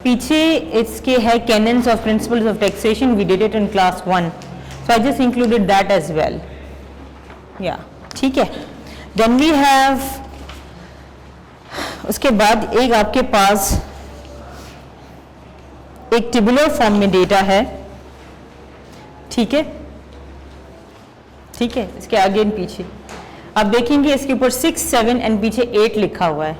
पीछे इसके है canons of principles of taxation, we did it in class 1, so I just included that as well. या ठीक है, देन वी हैव, उसके बाद एक आपके पास एक टेबुलर फॉर्म में डेटा है, ठीक है, ठीक है, इसके आगे एंड पीछे आप देखेंगे इसके ऊपर 6, 7 एंड पीछे 8 लिखा हुआ है।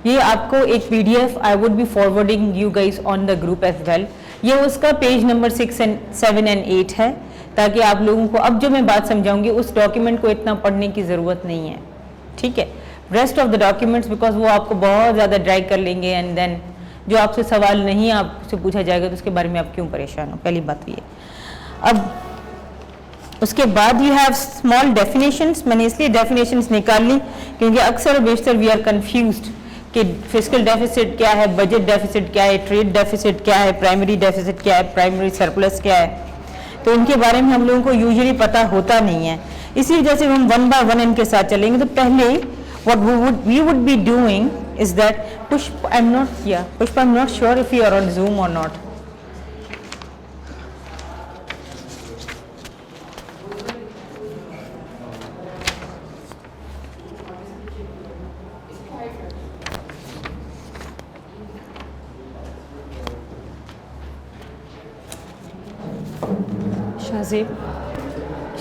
ये आपको एक PDF I would be forwarding you guys on the group as well. ये उसका पेज नंबर 6 एंड 7 एंड 8 है, ताकि आप लोगों को अब जो मैं बात समझाऊंगी उस डॉक्यूमेंट को इतना पढ़ने की ज़रूरत नहीं है, ठीक है। Rest of the documents because वो आपको बहुत ज़्यादा ड्रैग कर लेंगे एंड देन जो आपसे सवाल नहीं आपसे पूछा जाएगा तो उसके बारे में आप क्यों परेशान हो, पहली बात ये। अब उसके बाद यू हैव स्मॉल डेफिनेशंस। मैंने इसलिए डेफिनेशंस निकाल ली क्योंकि अक्सर बेशतर वी आर कंफ्यूज्ड कि फिस्कल डेफिसिट क्या है, बजट डेफिसिट क्या है, ट्रेड डेफिसिट क्या है, प्राइमरी डेफिसिट क्या है, प्राइमरी सरप्लस क्या है, तो इनके बारे में हम लोगों को यूजुअली पता होता नहीं है। इसी वजह से हम 1 बाय 1 इनके साथ चलेंगे। तो पहले what we would be doing is that Pushp, I am not sure if you are on Zoom और नॉट।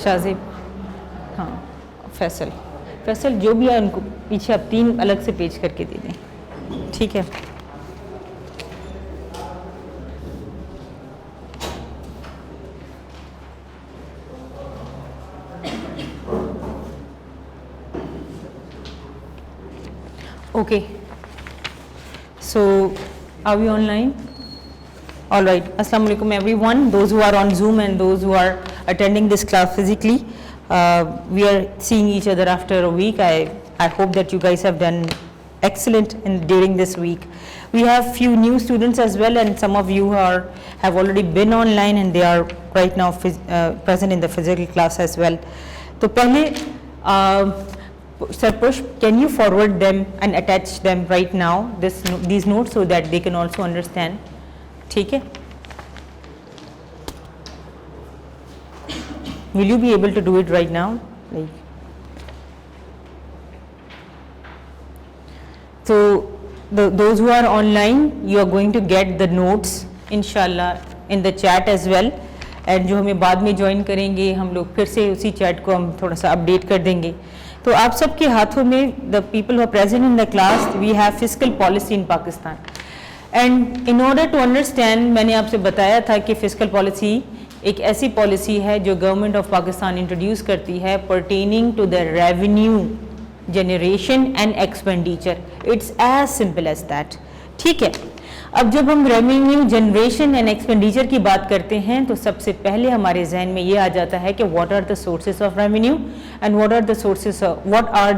शाहजेब, हाँ, फैसल जो भी है उनको पीछे आप 3 अलग से पेज करके दे दें, ठीक है। Okay, so are we online? All right. Assalamu alaikum everyone, those who are on Zoom and those who are attending this class physically. We are seeing each other after a week. I hope that you guys have done excellent during this week. We have few new students as well, and some of you have already been online and they are right now present in the physical class as well. तो पहले Sir Pushp, can you forward them and attach them right now, these notes, so that they can also understand? ठीक है, will you be able to do it right now? So those who are online, you are going to get the notes inshallah in the chat as well, and जो हमें बाद में join करेंगे हम लोग फिर से उसी चैट को हम थोड़ा सा अपडेट कर देंगे। तो आप सबके हाथों में, the people who are present in the class, we have fiscal policy in Pakistan. And in order to understand, मैंने आपसे बताया था कि फिस्कल पॉलिसी एक ऐसी पॉलिसी है जो गवर्नमेंट ऑफ पाकिस्तान इंट्रोड्यूस करती है pertaining to the revenue generation and expenditure. It's as simple as that, ठीक है। अब जब हम रेवेन्यू जनरेशन एंड एक्सपेंडिचर की बात करते हैं तो सबसे पहले हमारे जहन में ये आ जाता है कि what are the sources of revenue and what are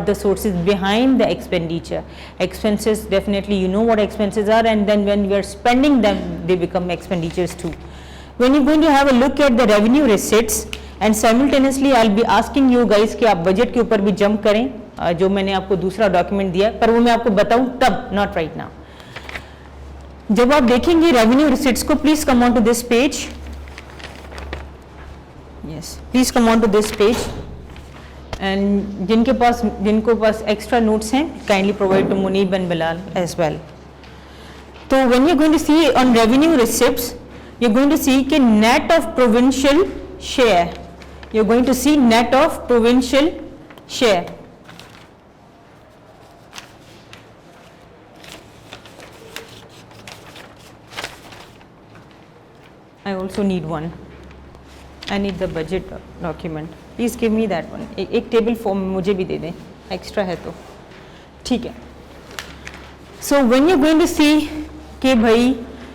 the sources behind the expenditure. Expenses, definitely you know what expenses are, and then when we are spending them they become expenditures too. When you're going to have a look at the revenue receipts and simultaneously I'll be asking you guys कि आप budget के ऊपर भी jump करें, जो मैंने आपको दूसरा डॉक्यूमेंट दिया, पर वो मैं आपको बताऊं तब, नॉट राइट नाउ। जब आप देखेंगे रेवेन्यू रिसीट्स को, please come on to this page, yes please come on to this page, and जिनको पास एक्स्ट्रा नोट्स हैं kindly provide to Munib and Bilal as well. तो when you going to see on revenue receipts, you going to see कि net of provincial share, you going to see net of provincial share. I also need one. I need the budget document. Please give me that one. एक table form मुझे भी दे दें, extra है तो, ठीक है। So when you're going to see कि भाई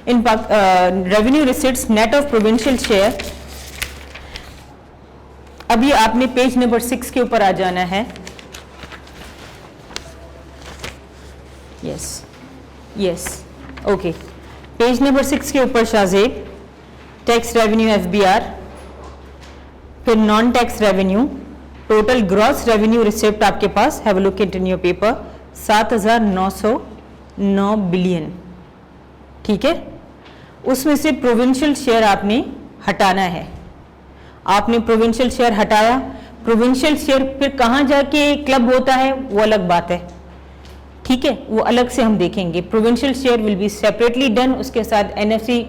in revenue receipts net of provincial share, अभी आपने पेज नंबर 6 के ऊपर आ जाना है। yes, okay, पेज नंबर 6 के ऊपर शाहजेब, टैक्स रेवेन्यू FBR, फिर non tax revenue, total gross revenue receipt आपके पास, have a look it in your paper, 7,909 billion, ठीक है। उसमें से प्रोविंशियल शेयर आपने हटाना है। आपने प्रोविंशियल शेयर हटाया, प्रोविंशियल शेयर फिर कहाँ जाके क्लब होता है वो अलग बात है, ठीक है, वो अलग से हम देखेंगे। Provincial share will be separately done, उसके साथ एनएफसी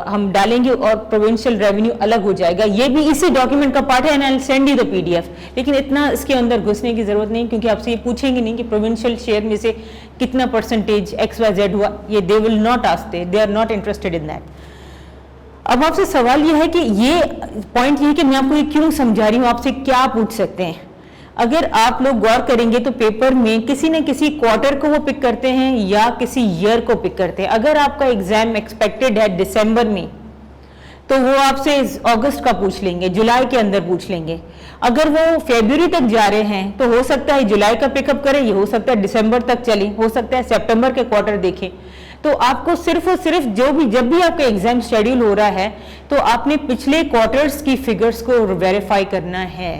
हम डालेंगे और प्रोविंशियल रेवेन्यू अलग हो जाएगा। ये भी इसी डॉक्यूमेंट का पार्ट है and I will send you the PDF. लेकिन इतना इसके अंदर घुसने की जरूरत नहीं, क्योंकि आपसे ये पूछेंगे नहीं कि प्रोविंशियल शेयर में से कितना परसेंटेज XYZ हुआ, ये they will not ask, they are not interested in that. अब आपसे सवाल ये है कि ये पॉइंट ये है कि मैं आपको ये क्यों समझा रही हूँ, आपसे क्या पूछ सकते हैं। अगर आप लोग गौर करेंगे तो पेपर में किसी न किसी क्वार्टर को वो पिक करते हैं या किसी ईयर को पिक करते हैं। अगर आपका एग्जाम एक्सपेक्टेड है दिसंबर में, तो वो आपसे अगस्त का पूछ लेंगे, जुलाई के अंदर पूछ लेंगे। अगर वो फरवरी तक जा रहे हैं तो हो सकता है जुलाई का पिकअप करें, ये हो सकता है दिसंबर तक चले, हो सकता है सितंबर के क्वार्टर देखें। तो आपको सिर्फ और सिर्फ जब भी आपका एग्जाम शेड्यूल हो रहा है तो आपने पिछले क्वार्टर्स की फिगर्स को वेरीफाई करना है।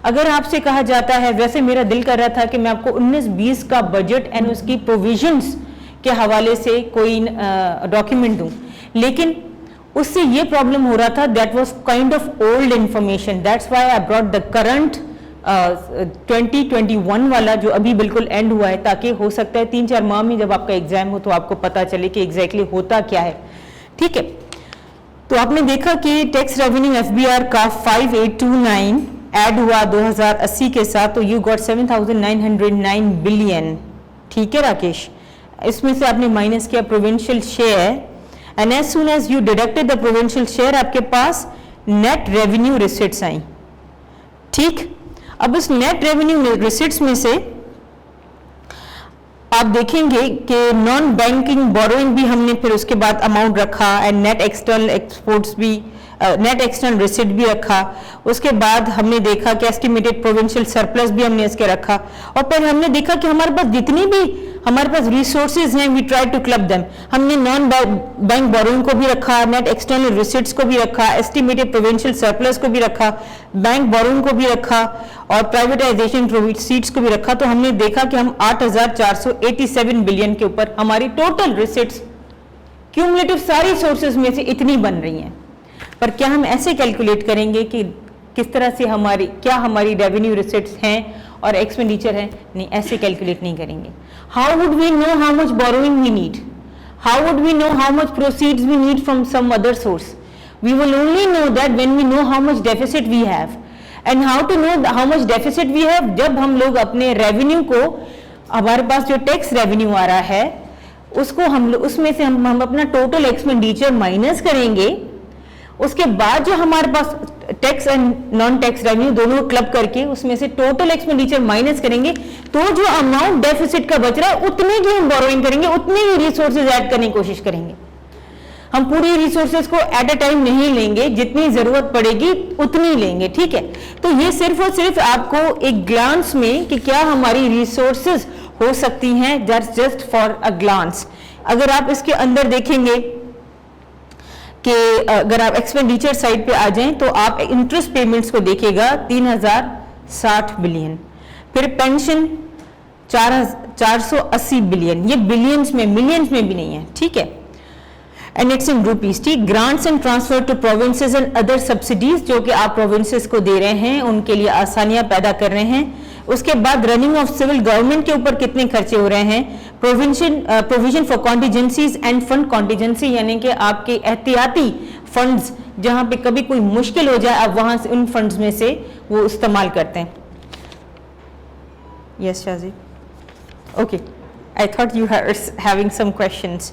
अगर आपसे कहा जाता है, वैसे मेरा दिल कर रहा था कि मैं आपको 19-20 का बजट एंड उसकी प्रोविजंस के हवाले से कोई डॉक्यूमेंट दूं, लेकिन उससे ये प्रॉब्लम हो रहा था, that was kind of old information, that's why I brought the current 2021 वाला जो अभी बिल्कुल एंड हुआ है, ताकि हो सकता है 3-4 माह में जब आपका एग्जाम हो तो आपको पता चले कि एग्जैक्टली होता क्या है, ठीक है। तो आपने देखा कि टैक्स रेवेन्यू FBR का 5829 ऐड हुआ 2080 के साथ, तो यू गॉट 7,909 बिलियन, ठीक है राकेश। इसमें से आपने माइनस किया provincial share and as soon as you deducted the provincial share आपके पास नेट रेवेन्यू रिसिट्स आई, ठीक। अब इस नेट रेवेन्यू रिसिट्स में से आप देखेंगे कि नॉन बैंकिंग बोरोइंग भी हमने फिर उसके बाद अमाउंट रखा एंड नेट एक्सटर्नल एक्सपोर्ट्स भी, नेट एक्सटर्नल रिसिट भी रखा। उसके बाद हमने देखा कि एस्टिमेटेड प्रोविंशियल सरप्लस भी हमने इसके रखा, और फिर हमने देखा कि हमारे पास जितनी भी हमारे पास रिसोर्सेज हैं we try to club them. हमने नॉन बैंक बोरोइंग को भी रखा, नेट एक्सटर्नल रिसिट्स को भी रखा, एस्टिमेटेड प्रोविंशियल सरप्लस को भी रखा, बैंक बोरोइंग को भी रखा और प्राइवेटाइजेशन प्रोसीड्स को भी रखा। तो हमने देखा कि हम 8,487 बिलियन के ऊपर हमारी टोटल रिसिट्स क्यूमुलेटिव सारी सोर्सेज में से इतनी बन रही हैं। पर क्या हम ऐसे कैलकुलेट करेंगे कि किस तरह से क्या हमारी रेवेन्यू रिसिट्स हैं और एक्सपेंडिचर है? नहीं, ऐसे कैलकुलेट नहीं करेंगे। How would we know how much borrowing we need? How would we know how much proceeds we need from some other source? We will only know that when we know how much deficit we have. And how to know how much deficit we have? जब हम लोग अपने revenue को, हमारे पास जो tax revenue आ रहा है उसको उसमें से हम अपना टोटल एक्सपेंडिचर माइनस करेंगे। उसके बाद जो हमारे पास tax and non tax revenue दोनों क्लब करके उसमें से टोटल एक्सपेंडिचर माइनस करेंगे, तो जो अमाउंट डेफिसिट का बच रहा है उतने की हम बोरोइंग करेंगे, उतने ही रिसोर्सेज ऐड करने की कोशिश करेंगे। हम पूरी रिसोर्सेज को एट अ टाइम नहीं लेंगे, जितनी जरूरत पड़ेगी उतनी लेंगे, ठीक है। तो ये सिर्फ और सिर्फ आपको एक ग्लांस में कि क्या हमारी रिसोर्सेज हो सकती हैं, जस्ट फॉर अ ग्लांस। अगर आप इसके अंदर देखेंगे कि अगर आप एक्सपेंडिचर साइड पे आ जाएं तो आप इंटरेस्ट पेमेंट्स को देखिएगा 3,060 बिलियन, फिर पेंशन 480 बिलियन, ये बिलियंस में, मिलियंस में भी नहीं है, ठीक है। एंड इट्स इन रुपीज, ठीक। Grants and transfer to provinces and other subsidies जो कि आप प्रोविंसेस को दे रहे हैं, उनके लिए आसानियां पैदा कर रहे हैं। उसके बाद रनिंग ऑफ सिविल गवर्नमेंट के ऊपर कितने खर्चे हो रहे हैं, provision for contingencies and fund contingency, यानी कि आपके एहतियाती फंड्स जहां पे कभी कोई मुश्किल हो जाए आप वहां से उन फंड्स में से वो इस्तेमाल करते हैं। Yes Shazi, okay, I thought you are having some questions.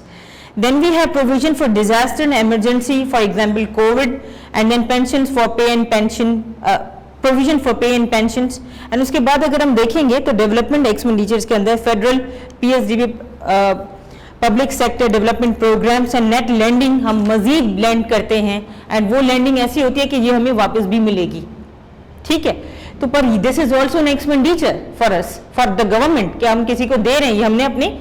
Then we have provision for disaster and emergency, for example COVID, and then pensions for pay and pension, provision for pay and pensions. And उसके बाद अगर हम देखेंगे तो development expenditures के अंदर federal PSDB public sector development programs and net lending हम मजीद लैंड करते हैं, एंड वो लैंडिंग ऐसी होती है कि ये हमें वापस भी मिलेगी, ठीक है। तो पर this is also an expenditure for us, for the government, कि हम किसी को दे रहे हैं, ये हमने अपने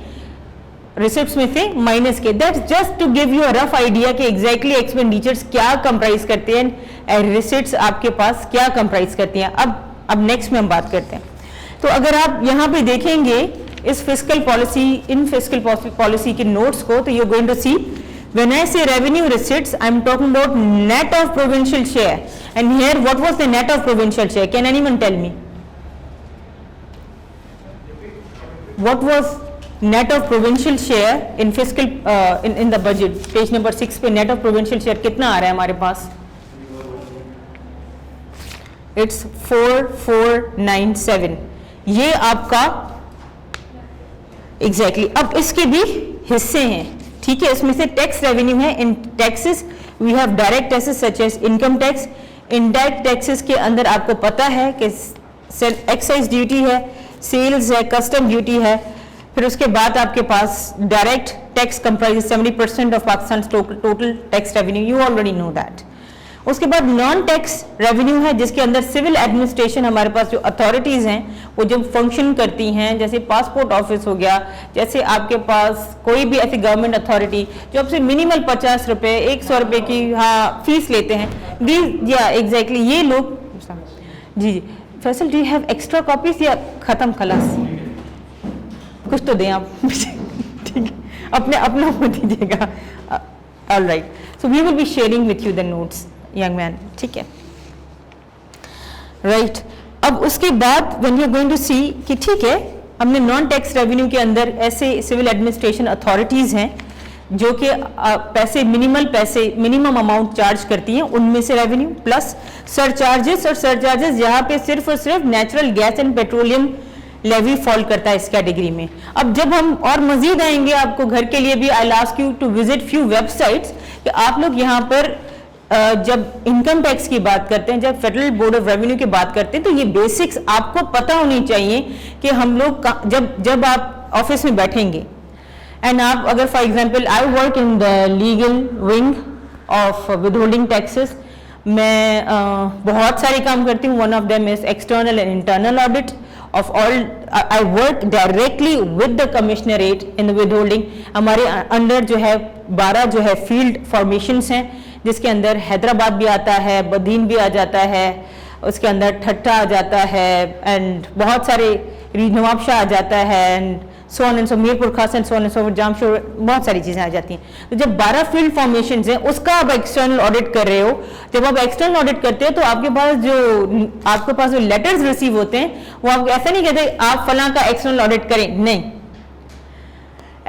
रिसिप्ट्स में से माइनस के। That's just to give you a rough idea कि एग्जैक्टली एक्सपेंडिचर्स क्या कंप्राइज करते हैं एंड रिसिप्ट्स आपके पास क्या कंप्राइज करती हैं। अब नेक्स्ट में हम बात करते हैं। तो अगर आप यहाँ पे देखेंगे इस फिस्कल पॉलिसी, इन फिस्कल पॉलिसी के नोट्स को, तो you going to see When I say revenue receipts, I am talking about net of provincial share. And here, what was the net of provincial share? Can anyone tell me? What was net of provincial share in fiscal in the budget? Page number 6 पे net of provincial share कितना आ रहा है हमारे पास? It's 4497. ये आपका exactly. अब इसके भी हिस्से हैं, ठीक है. इसमें से टैक्स रेवेन्यू है. In taxes we have direct taxes such as income tax. Indirect taxes के अंदर आपको पता है कि एक्साइज ड्यूटी है, सेल्स है, कस्टम ड्यूटी है. फिर उसके बाद आपके पास direct tax comprise 70% of Pakistan total tax revenue. You already know that. उसके बाद नॉन टैक्स रेवेन्यू है जिसके अंदर सिविल एडमिनिस्ट्रेशन, हमारे पास जो अथॉरिटीज़ हैं वो जब फंक्शन करती हैं, जैसे पासपोर्ट ऑफिस हो गया, जैसे आपके पास कोई भी ऐसी गवर्नमेंट अथॉरिटी जो आपसे मिनिमल 50 रुपये 100 रुपये की फीस लेते हैं. दी या एग्जैक्टली ये लोग. जी जी Faisal, do you have extra copies या ख़त्म खलास? कुछ तो दें आप. ठीक है, अपना वो दीजिएगा. All right, so we will be sharing with you the notes young man. ठीक है, राइट. अब उसके बाद when you are going to see कि ठीक है, हमने नॉन टैक्स रेवेन्यू के अंदर ऐसे सिविल एडमिनिस्ट्रेशन अथॉरिटीज़ हैं जो कि मिनिमम अमाउंट चार्ज करती हैं, उनमें से रेवेन्यू प्लस सरचार्जेस. और सरचार्जेस यहाँ पे सिर्फ और सिर्फ natural gas and petroleum levy fall करता है इस कैटेगरी में. अब जब हम और मजीद आएंगे आपको घर के लिए भी, I ask you to visit few websites कि आप लोग यहाँ पर जब इनकम टैक्स की बात करते हैं, जब फेडरल बोर्ड ऑफ रेवेन्यू की बात करते हैं, तो ये बेसिक्स आपको पता होनी चाहिए कि हम लोग जब आप ऑफिस में बैठेंगे एंड आप अगर for example I work in the legal wing of withholding taxes. मैं बहुत सारे काम करती हूँ. One of them is external and internal audit of all. I work directly with the commissionerate in the withholding. हमारे under जो है 12 जो है फील्ड फॉर्मेशंस हैं, जिसके अंदर हैदराबाद भी आता है, बदीन भी आ जाता है, उसके अंदर ठट्टा आ जाता है, एंड बहुत सारे नवाबशाह आ जाता है, and so on and so, Mirpur Khas and so on and so, Jamshoro, बहुत सारी चीज़ें आ जाती हैं. तो जब 12 फील्ड फॉर्मेशंस हैं उसका आप एक्सटर्नल ऑडिट कर रहे हो. जब आप एक्सटर्नल ऑडिट करते हो तो आपके पास जो लेटर्स रिसीव होते हैं वो आप ऐसा नहीं कहते आप फलां का एक्सटर्नल ऑडिट करें. नहीं,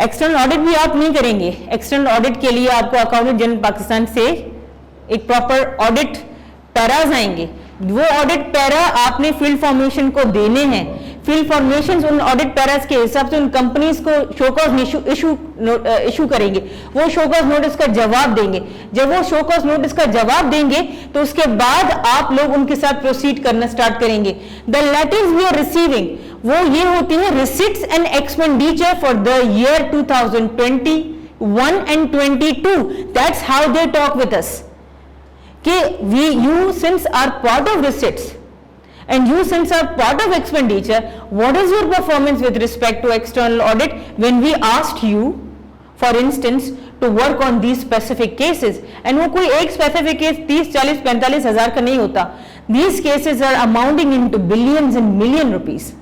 एक्सटर्नल ऑडिट भी आप नहीं करेंगे. एक्सटर्नल ऑडिट के लिए आपको अकाउंटेंट जनरल पाकिस्तान से एक प्रॉपर ऑडिट पैराज आएंगे. वो ऑडिट पैरा आपने फील्ड फॉर्मेशन को देने हैं. फील्ड फॉर्मेशन उन ऑडिट पैराज के हिसाब से उन कंपनीज को शोकॉज इशू करेंगे. वो शोकॉज नोटिस का जवाब देंगे. जब वो शोकॉज नोटिस का जवाब देंगे तो उसके बाद आप लोग उनके साथ प्रोसीड करना स्टार्ट करेंगे. The letters we are receiving वो ये होती है receipts and expenditure for the year 2021 and 22. That's how they talk with us. कि you since are part of receipts and you since are part of expenditure, what is your performance with respect to external audit when we asked you for instance to work on these specific cases? And वो कोई एक specific case 30, 40, 45 हज़ार का नहीं होता. These cases are amounting into billions and million rupees.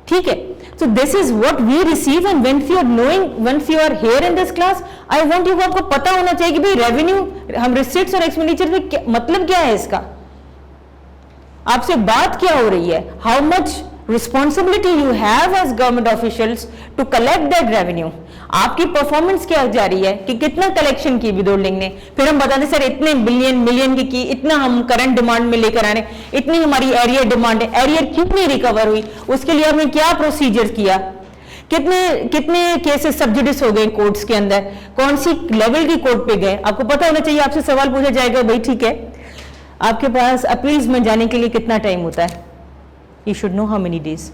ठीक है, so this is what we receive, and once you are here in this class, I want you को आपको पता होना चाहिए कि भाई रेवेन्यू, हम रिसिट्स और एक्सपेंडिचर में मतलब क्या है इसका. आपसे बात क्या हो रही है, how much responsibility you have as government officials to collect that revenue. आपकी परफॉर्मेंस क्या जा रही है कि कितना कलेक्शन की विदहोल्डिंग ने. फिर हम बताते सर इतने मिलियन की इतना हम करंट डिमांड में लेकर आने, इतनी हमारी एरियर डिमांड है, एरियर क्यों नहीं रिकवर हुई, उसके लिए हमने क्या प्रोसीजर किया, कितने केसेस सब्जुडिस हो गए कोर्ट्स के अंदर, कौन सी लेवल की कोर्ट पे गए. आपको पता होना चाहिए. आपसे सवाल पूछा जाएगा भाई ठीक है आपके पास अपील्स में जाने के लिए कितना टाइम होता है, you should know how many days.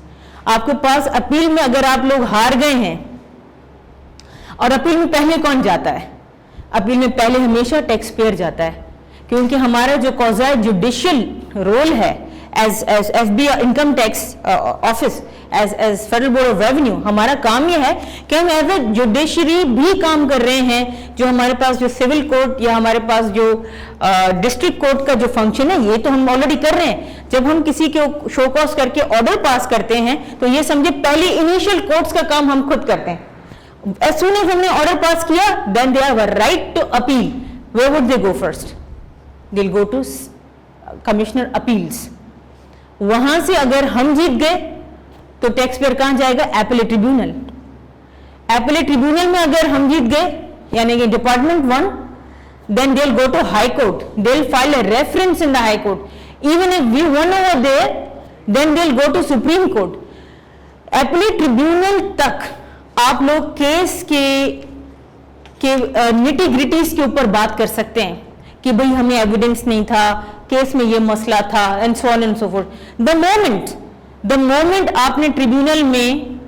आपके पास अपील में अगर आप लोग हार गए हैं, और अपील में पहले कौन जाता है, अपील में पहले हमेशा टैक्स पेयर जाता है, क्योंकि हमारा जो कॉज़ा जुडिशियल रोल है as FBI income tax office, as federal board of revenue, हमारा काम यह है कि हम एज ए जुडिशरी भी काम कर रहे हैं. जो हमारे पास जो सिविल कोर्ट या हमारे पास जो डिस्ट्रिक्ट कोर्ट का जो फंक्शन है ये तो हम ऑलरेडी कर रहे हैं. जब हम किसी को शो कॉज करके ऑर्डर पास करते हैं तो ये समझे पहले इनिशियल कोर्ट्स का काम हम खुद करते हैं. As soon as हमने ऑर्डर पास किया, then they have a right to appeal. Where would they go first? They'll go to Commissioner Appeals. वहां से अगर हम जीत गए तो टैक्स पेयर कहां जाएगा? Appellate tribunal. एपेलेट ट्रिब्यूनल में अगर हम जीत गए यानी कि department one, then they'll go to high court. They'll file a reference in the high court. Even if we won over there, then they'll go to Supreme Court. Appellate tribunal तक आप लोग case के nitty gritties के ऊपर बात कर सकते हैं कि भाई हमें एविडेंस नहीं था, केस में ये मसला था, and so on and so fourth. The moment आपने ट्रिब्यूनल में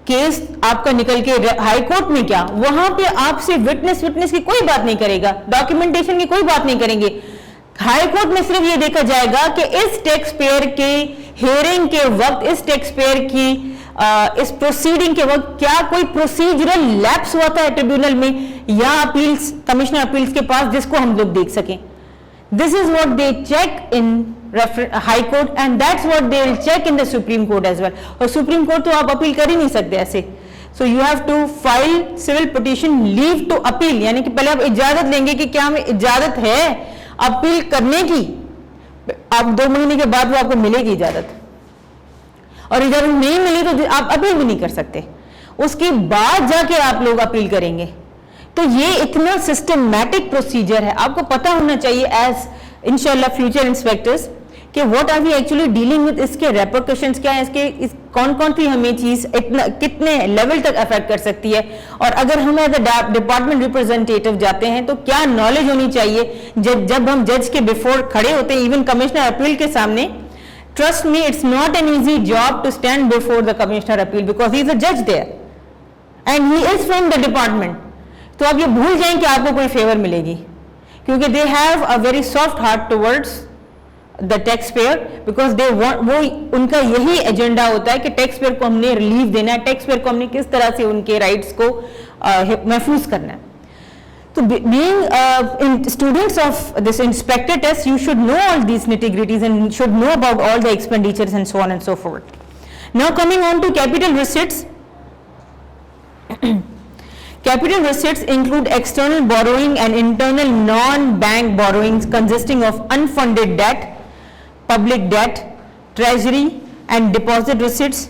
केस आपका निकल के हाई कोर्ट में, क्या वहां पे आपसे विटनेस की कोई बात नहीं करेगा, डॉक्यूमेंटेशन की कोई बात नहीं करेंगे. हाई कोर्ट में सिर्फ ये देखा जाएगा कि इस टैक्स पेयर के हियरिंग के वक्त, इस टैक्स पेयर की इस प्रोसीडिंग के वक्त क्या कोई प्रोसीजरल लैप्स हुआ था ट्रिब्यूनल में या अपील्स, कमिश्नर अपील्स के पास, जिसको हम लोग देख सकें. This is what they check in high court and that's what they will check in the supreme court as well. और सुप्रीम कोर्ट तो आप अपील कर ही नहीं सकते ऐसे. So you have to file civil petition leave to appeal, यानी कि पहले आप इजाजत लेंगे कि क्या हमें इजाजत है अपील करने की. आप 2 महीने के बाद वो आपको मिलेगी इजाजत, और इजाजत नहीं मिली तो आप अपील भी नहीं कर सकते. उसके बाद जाके आप लोग अपील करेंगे. तो ये इतना सिस्टमैटिक प्रोसीजर है, आपको पता होना चाहिए एज इंशाल्लाह फ्यूचर इंस्पेक्टर्स कि what are we actually dealing with, इसके रेपरकशंस क्या है, इसके कौन कौन सी हमें चीज इतना कितने लेवल तक अफेक्ट कर सकती है. और अगर हम एज अ डिपार्टमेंट रिप्रेजेंटेटिव जाते हैं तो क्या नॉलेज होनी चाहिए जब हम जज के बिफोर खड़े होते हैं, इवन कमिश्नर अपील के सामने. Trust me, it's not an easy job to stand before the commissioner appeal because he is a judge there and he is from the department. तो आप ये भूल जाएं कि आपको कोई फेवर मिलेगी, क्योंकि they have a very soft heart towards the taxpayer because they want, वो उनका यही एजेंडा होता है कि टैक्स पेयर को हमने रिलीफ देना है, टैक्स पेयर को हमने किस तरह से उनके राइट्स को महफूज करना है. So being students of this inspector test, you should know all these nitty-gritties and should know about all the expenditures and so on and so forth. Now coming on to capital receipts. Capital receipts include external borrowing and internal non-bank borrowings consisting of unfunded debt, public debt, treasury and deposit receipts.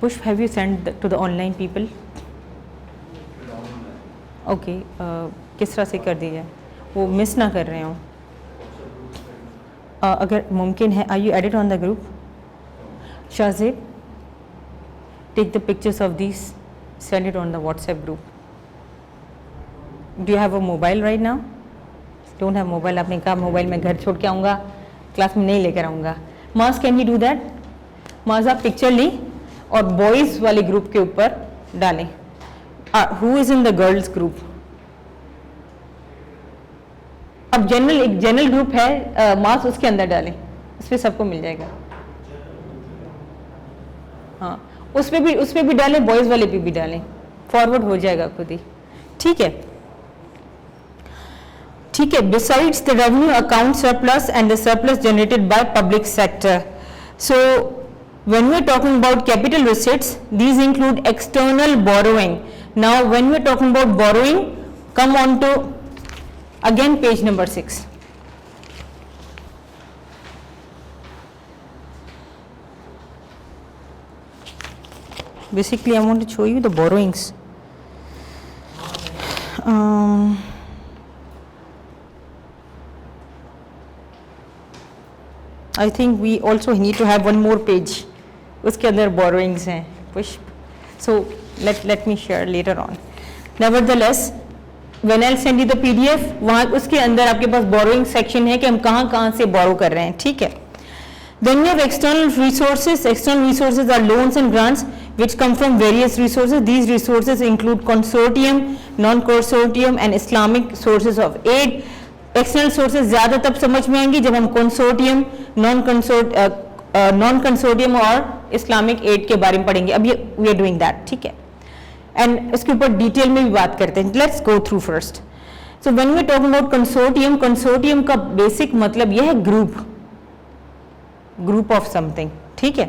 Pushp, have you sent to the online people? Okay, किस तरह से कर दी जाए, वो miss ना कर रहे हों. अगर मुमकिन है, are you added on the group? Shazib, take the pictures of these, send it on the WhatsApp group. Do you have a mobile right now? Don't have mobile. आपने कहा मोबाइल में घर छोड़ के आऊँगा, क्लास में नहीं लेकर आऊँगा. मास, कैन यू डू दैट? मास, आप पिक्चर ली और बॉयज वाले ग्रुप के ऊपर डालें. Who is in the girls group? अब एक जनरल ग्रुप है, मास उसके अंदर डालें, उस पर सबको मिल जाएगा. हाँ, उस पे भी डालें, बॉयज वाले पे भी डालें, फॉरवर्ड हो जाएगा खुद ही. ठीक है, ठीक है. Besides the revenue account surplus and the surplus generated by public sector. So when we are talking about capital receipts, these include external borrowing. Now when we are talking about borrowing, come on to again page number 6. Basically I want to show you the borrowings. I think we also need to have one more page. उसके अंदर borrowings हैं, पुष्प. So let me share later on. Nevertheless, when I'll send you the PDF, वहाँ उसके अंदर आपके पास borrowing section है कि हम कहाँ से borrow कर रहे हैं. ठीक है. Then you have external resources. External resources are loans and grants which come from various resources. These resources include consortium, non-consortium and Islamic sources of aid. External sources ज़्यादा तब समझ में आएंगी जब हम कंसोर्टियम, नॉन कंसोर्टियम और Islamic add के बारे में पढ़ेंगे. अब ये वी आर डूइंग दैट. ठीक है, एंड इसके ऊपर डिटेल में भी बात करते हैं. Let's go through first. So when we talk about consortium, consortium का बेसिक मतलब यह है ग्रुप ऑफ समथिंग. ठीक है।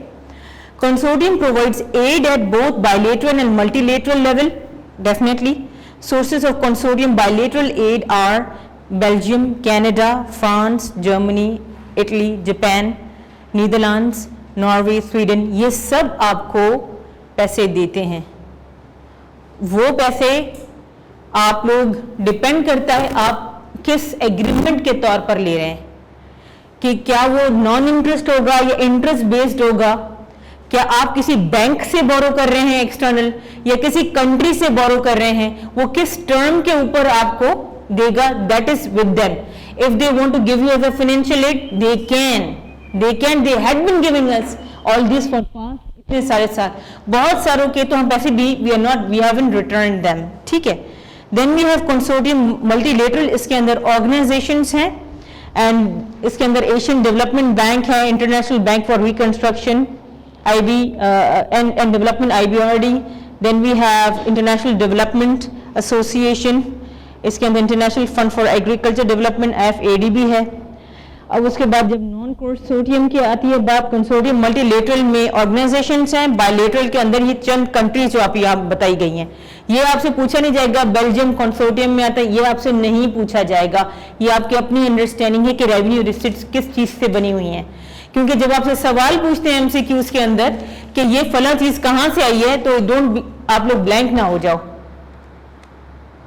Consortium provides aid at both bilateral and multilateral level, definitely. Sources of consortium bilateral aid are Belgium, Canada, France, Germany, Italy, Japan, Netherlands, Norway, Sweden, ये सब आपको पैसे देते हैं। वो पैसे आप लोग डिपेंड करता है आप किस एग्रीमेंट के तौर पर ले रहे हैं, कि क्या वो नॉन इंटरेस्ट होगा या इंटरेस्ट बेस्ड होगा, क्या आप किसी बैंक से बोरो कर रहे हैं एक्सटर्नल या किसी कंट्री से बोरो कर रहे हैं, वो किस टर्म के ऊपर आपको देगा, that is with them. If they want to give you as a financial aid they can, they had been giving us all this for past इतने सारे साल, बहुत सारों के तो हम पैसे भी वी हैवंट रिटर्न्ड देम, ठीक है। Then we have consortium multilateral, इसके अंदर ऑर्गेनाइजेशंस हैं एंड इसके अंदर एशियन डेवलपमेंट बैंक है, international bank for reconstruction IB and development IBRD, then we have International Development Association, इसके अंदर international fund for agriculture development FADB है। अब उसके बाद जब नॉन कंसोर्टियम की आती है बात, कंसोर्टियम मल्टीलेटरल में ऑर्गेनाइजेशंस हैं, बायलेटरल के अंदर ये चंद कंट्रीज जो आप यहाँ बताई गई हैं, ये आपसे पूछा नहीं जाएगा बेल्जियम कंसोर्टियम में आता है, ये आपसे नहीं पूछा जाएगा, ये आपकी अपनी अंडरस्टैंडिंग है कि रेवेन्यू रिसिप्ट्स किस चीज से बनी हुई हैं। क्योंकि जब आपसे सवाल पूछते हैं MCQs के अंदर कि ये फला चीज कहां से आई है, तो आप लोग ब्लैंक ना हो जाओ।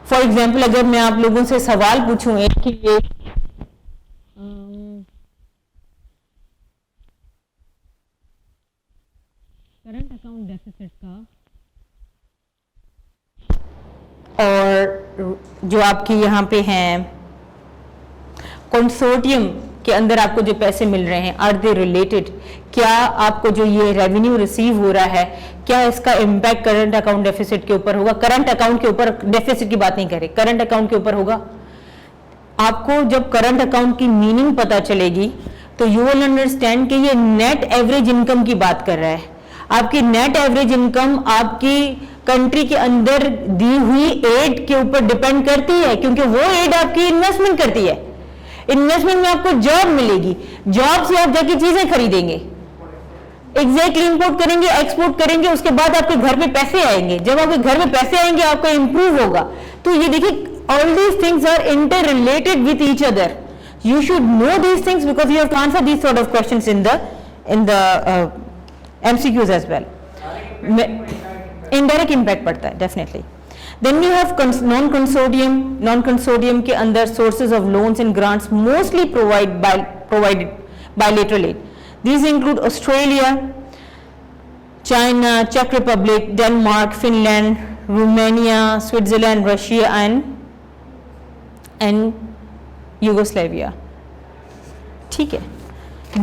फॉर एग्जाम्पल अगर मैं आप लोगों से सवाल पूछूं कि ये करंट अकाउंट डेफिसिट का और जो आपकी यहाँ पे हैं कंसोर्टियम के अंदर आपको जो पैसे मिल रहे हैं, आर दे रिलेटेड, क्या आपको जो ये रेवेन्यू रिसीव हो रहा है, क्या इसका इम्पैक्ट करंट अकाउंट डेफिसिट के ऊपर होगा? करंट अकाउंट के ऊपर, डेफिसिट की बात नहीं करें, करंट अकाउंट के ऊपर होगा। आपको जब करंट अकाउंट की मीनिंग पता चलेगी तो यू विल अंडरस्टैंड कि ये नेट एवरेज इनकम की बात कर रहा है। आपकी नेट एवरेज इनकम आपकी कंट्री के अंदर दी हुई एड के ऊपर डिपेंड करती है, क्योंकि वो एड आपकी इन्वेस्टमेंट करती है। इन्वेस्टमेंट में आपको जॉब मिलेगी, जॉब से आप जाके चीजें खरीदेंगे, एग्जैक्टली इंपोर्ट करेंगे, एक्सपोर्ट करेंगे, उसके बाद आपके घर में पैसे आएंगे। जब आपके घर में पैसे आएंगे आपका इंप्रूव होगा। तो ये देखिए, all these things are inter related with each other. You should know these things because you have to answer these sort of questions in the MCQs as well. Indirect impact पड़ता है definitely. Then we have non-consortium. Non-consortium के अंदर sources of loans and grants mostly provided bilateral aid. These include Australia, China, Czech Republic, Denmark, Finland, Romania, Switzerland, Russia, and Yugoslavia. ठीक है.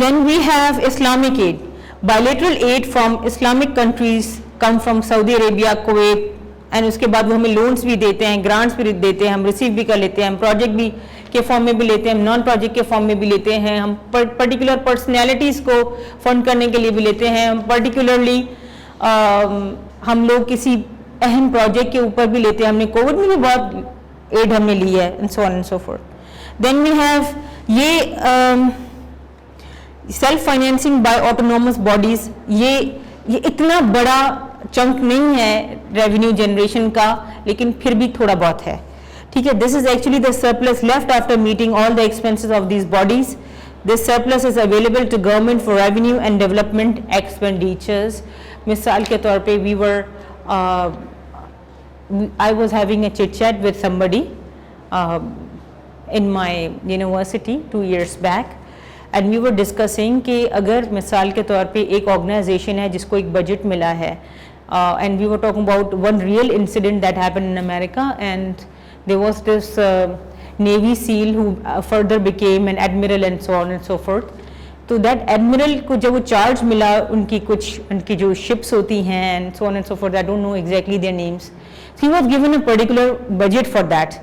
Then we have Islamic aid. Bilateral aid from Islamic countries come from Saudi Arabia, Kuwait, and उसके बाद वो हमें loans भी देते हैं, grants भी देते हैं, हम रिसीव भी कर लेते हैं, हम प्रोजेक्ट भी के फॉर्म में भी लेते हैं, हम नॉन प्रोजेक्ट के फॉर्म में भी लेते हैं, हम पर्टिकुलर पर्सनैलिटीज़ को फंड करने के लिए भी लेते हैं, हम पर्टिकुलरली हम लोग किसी अहम प्रोजेक्ट के ऊपर भी लेते हैं। हमने कोविड में भी बहुत एड हमने ली है, and so on and so forth. Then we have ये self financing by autonomous bodies. ये इतना बड़ा चंक नहीं है रेवेन्यू जनरेशन का, लेकिन फिर भी थोड़ा बहुत है, ठीक है। This is actually the surplus left after meeting all the expenses of these bodies. This surplus is available to government for revenue and development expenditures. मिसाल के तौर पे we were I was having a chit chat with somebody in my university 2 years बैक, and we were discussing कि अगर मिसाल के तौर पे एक ऑर्गेनाइजेशन है जिसको एक बजट मिला है, and we were talking about one real incident that happened in America, and there was this Navy SEAL who further became an admiral and so on and so forth. तो that admiral को जब वो charge मिला, उनकी जो ships होती हैं and so on and so forth, I don't know exactly their names. So he was given a particular budget for that.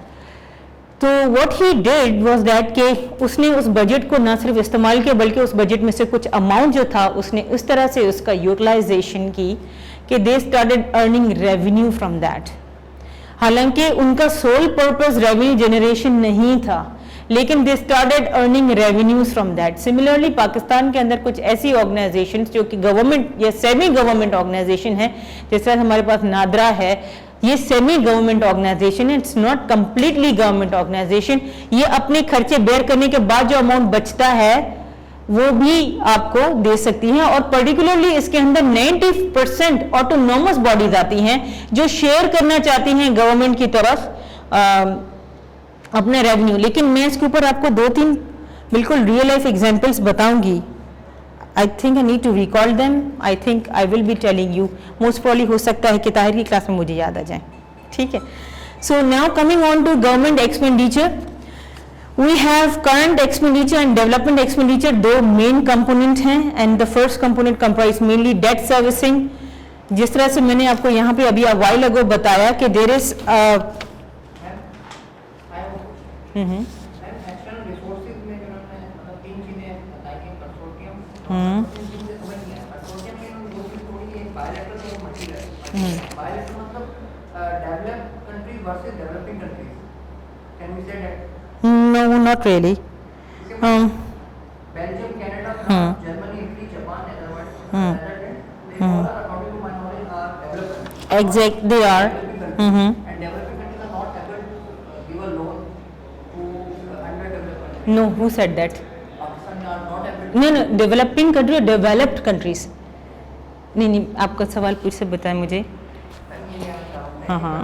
तो what he did was that कि उसने उस बजट को ना सिर्फ इस्तेमाल किया बल्कि उस बजट में से कुछ अमाउंट जो था उसने इस तरह से उसका यूटिलाइजेशन की कि they started earning revenue from that. हालांकि उनका सोल पर्पस रेवेन्यू जनरेशन नहीं था, लेकिन they started earning revenues from that. Similarly Pakistan के अंदर कुछ ऐसी ऑर्गेनाइजेशन जो कि गवर्नमेंट या सेमी गवर्नमेंट ऑर्गेनाइजेशन है, जिस तरह हमारे पास नादरा है, ये सेमी गवर्नमेंट ऑर्गेनाइजेशन है, it's not completely government organization. ये अपने खर्चे बेयर करने के बाद जो अमाउंट बचता है वो भी आपको दे सकती हैं, और पर्टिकुलरली इसके अंदर 90% ऑटोनॉमस बॉडीज आती हैं जो शेयर करना चाहती हैं गवर्नमेंट की तरफ अपने रेवेन्यू। लेकिन मैं इसके ऊपर आपको 2-3 बिल्कुल रियल लाइफ एग्जांपल्स बताऊंगी। I think I need to recall them, I think I will be telling you, most probably हो सकता है कि ताहिर की क्लास में मुझे याद आ जाए, ठीक है। So now coming on to government expenditure, we have current expenditure and development expenditure, दो main component हैं, and the first component comprise mainly debt servicing। जिस तरह से मैंने आपको यहाँ पे अभी a while ago बताया कि there is no, not really. Belgium, Canada, France, Germany, Italy, Japan, Netherlands, they all are, according to my knowledge, are developed. Exact, they are. And developing countries are not able to give a loan to underdeveloped countries. No, who said that? Pakistan are not able to. No, developing country, developed countries. नहीं, आपका सवाल फिर से बताएं मुझे। हाँ।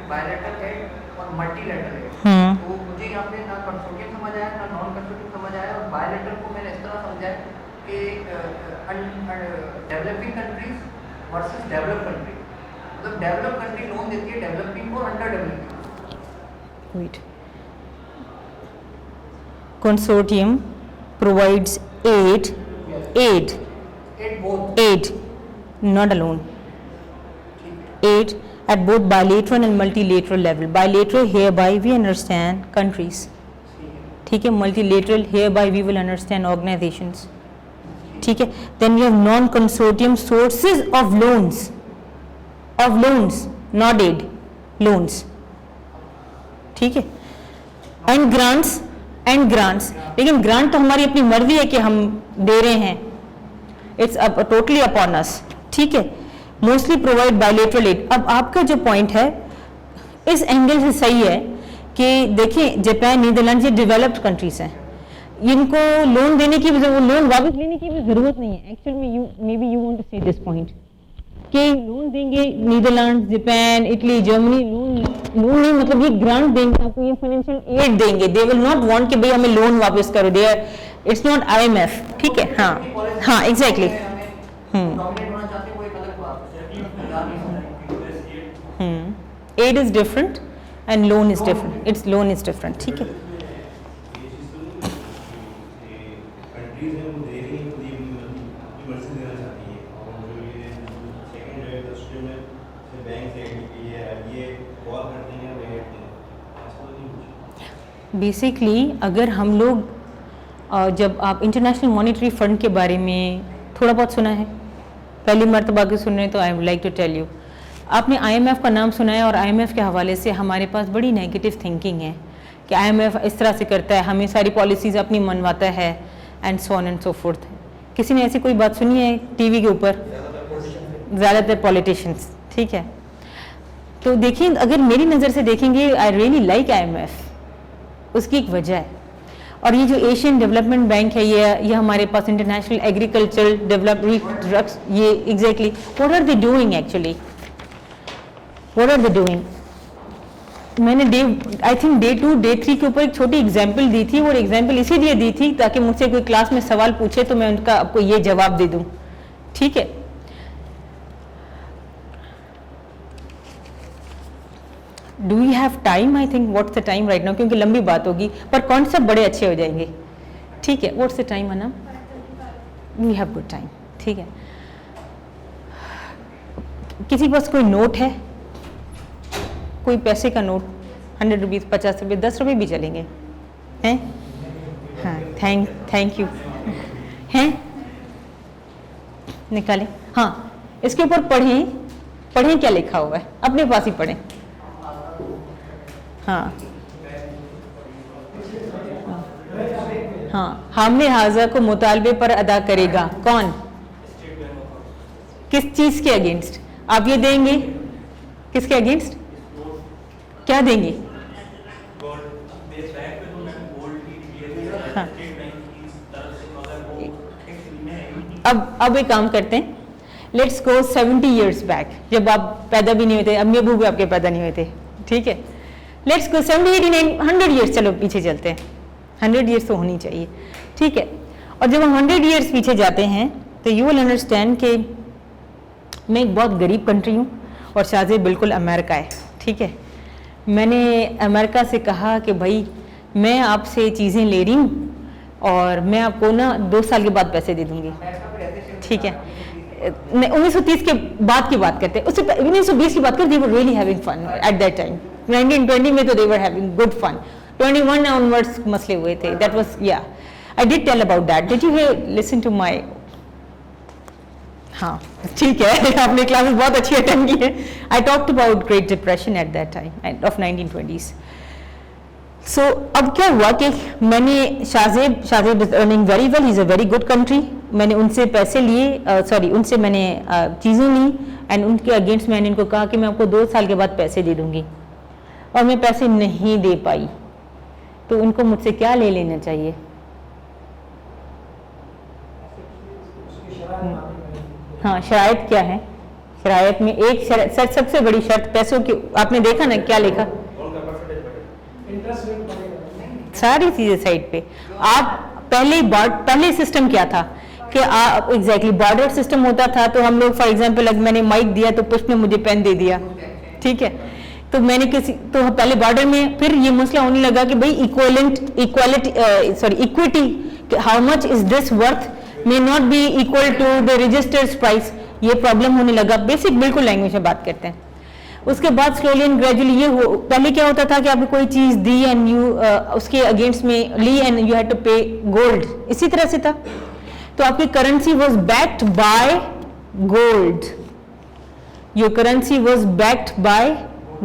Bilateral है और मल्टीलैटरल है। तो मुझे यहाँ पे ना कंसोर्टियम समझ आया ना नॉन कंसोर्टियम समझ आया, और बायलैटरल को मैंने इस तरह समझा कि developing countries versus developed country, मतलब डेवलप्ड कंट्री लोन देती है डेवलपिंग को, under developing. Wait. Consortium provides aid, not a loan. Aid at both bilateral and multilateral level. Bilateral, hereby we understand countries. ठीक है, multilateral, hereby we will understand organizations. ठीक है, then we have non-consortium sources of loans, not aid, loans. ठीक है, and grants, लेकिन grant तो हमारी अपनी मर्जी है कि हम दे रहे हैं, इट्स टोटली अपॉन अस, ठीक है। Mostly provide bilateral aid. अब आपका जो पॉइंट है इस एंगल से सही है कि देखिए जापान, नीदरलैंड, ये डेवलप्ड कंट्रीज हैं, इनको लोन देने की लोन वापस लेने की भी जरूरत नहीं है। एक्चुअली में may be you want to say this point कि लोन देंगे Netherland, Japan, Italy, Germany, loan नहीं, मतलब ये ग्रांट देंगे आपको, ये फाइनेंशियल एड देंगे। दे विल नॉट वांट कि भाई हमें लोन वापस करो, they are, it's not IMF, ठीक है। हाँ exactly. Aid is different and loan is different, it's loan is different, ठीक है। बेसिकली अगर हम लोग जब आप इंटरनेशनल मॉनेटरी फंड के बारे में थोड़ा बहुत सुना है, पहली मरतबा के सुन रहे हैं, तो I would like to tell you, आपने IMF का नाम सुना है, और IMF के हवाले से हमारे पास बड़ी नेगेटिव थिंकिंग है कि IMF इस तरह से करता है, हमें सारी पॉलिसीज़ अपनी मनवाता है, and so on and so fourth. किसी ने ऐसी कोई बात सुनी है TV के ऊपर? ज़्यादातर पॉलिटिशियंस, ठीक है। तो देखिए, अगर मेरी नज़र से देखेंगे, आई रियली लाइक IMF, उसकी एक वजह है। और ये जो एशियन डेवलपमेंट बैंक है, ये हमारे पास इंटरनेशनल एग्रीकल्चरल डेवलपमेंट ड्रग्स, ये exactly what are they doing, actually what are they doing. मैंने आई थिंक डे 2, डे 3 के ऊपर एक छोटी एग्जांपल दी थी, और एग्जांपल इसीलिए दी थी ताकि मुझसे कोई क्लास में सवाल पूछे तो मैं उनका आपको ये जवाब दे दूं, ठीक है। Do we have time? I think what's the time right now, क्योंकि लंबी बात होगी पर कॉन्सेप्ट बड़े अच्छे हो जाएंगे, ठीक है। What's the time um? We have good time, ठीक है। किसी के पास कोई नोट है, कोई पैसे का नोट, 100 रुपीज़, 50 रुपये, 10 रुपये भी चलेंगे, हैं? हाँ, थैंक यू, हैं? निकालें। हाँ, इसके ऊपर पढ़ें क्या लिखा हुआ है, अपने पास ही पढ़ें। हाँ, हाँ, हामिल हाजा को मुतालबे पर अदा करेगा कौन? किस चीज के अगेंस्ट आप ये देंगे? किसके अगेंस्ट क्या देंगे? हाँ। अब एक काम करते हैं, लेट्स गो 70 years बैक, जब आप पैदा भी नहीं हुए थे, अम्मी अबू भी आपके पैदा नहीं हुए थे, ठीक है। लेट्स गो 70, 89, 100 years, चलो पीछे चलते हैं। 100 years तो होनी चाहिए, ठीक है। और जब हम 100 years पीछे जाते हैं तो यू विल अंडरस्टैंड कि मैं एक बहुत गरीब कंट्री हूँ और शाहजेब बिल्कुल अमेरिका है, ठीक है। मैंने अमेरिका से कहा कि भाई मैं आपसे चीज़ें ले रही हूँ और मैं आपको ना 2 साल के बाद पैसे दे दूँगी, ठीक है। 1930 के बाद की बात करते हैं, उससे 1920 की बात करते, they were really having fun at that time. 1920 में तो they were having good fun, 21 onwards मसले हुए थे, that was yeah I did tell about that, did you listen to my? हाँ ठीक है, आपने क्लासेस बहुत अच्छी अटेंड की है। I talked about great depression eight that time of 1920s। सो अब क्या हुआ कि मैंने Shahzeb is earning very well, he is a very good country. मैंने उनसे पैसे लिए, उनसे मैंने चीज़ें ली एंड उनके अगेंस्ट मैंने इनको कहा कि मैं आपको 2 साल के बाद पैसे दे दूंगी, और मैं पैसे नहीं दे पाई, तो उनको मुझसे क्या ले लेना चाहिए? हाँ, शराइत क्या है? शराइत में एक सबसे बड़ी शर्त पैसों की, आपने देखा ना क्या लिखा? सारी चीजें साइड पे। आप पहले सिस्टम क्या था कि आप एग्जैक्टली बॉर्डर सिस्टम होता था, तो हम लोग फॉर एग्जांपल अगर मैंने माइक दिया तो पुष्प ने मुझे पेन दे दिया, ठीक है। तो मैंने तो पहले बॉर्डर में, फिर ये मसला होने लगा कि भाई equity, how much is this worth may not be equal to the registered price, ये प्रॉब्लम होने लगा। बेसिक बिल्कुल लैंग्वेज में बात करते हैं। उसके बाद स्लोली एंड ग्रेजुअली ये हो, पहले क्या होता था कि आपने कोई चीज दी एंड यू उसके अगेंस्ट में ली and you had to pay gold, इसी तरह से था। तो आपकी currency was backed by gold, your currency was backed by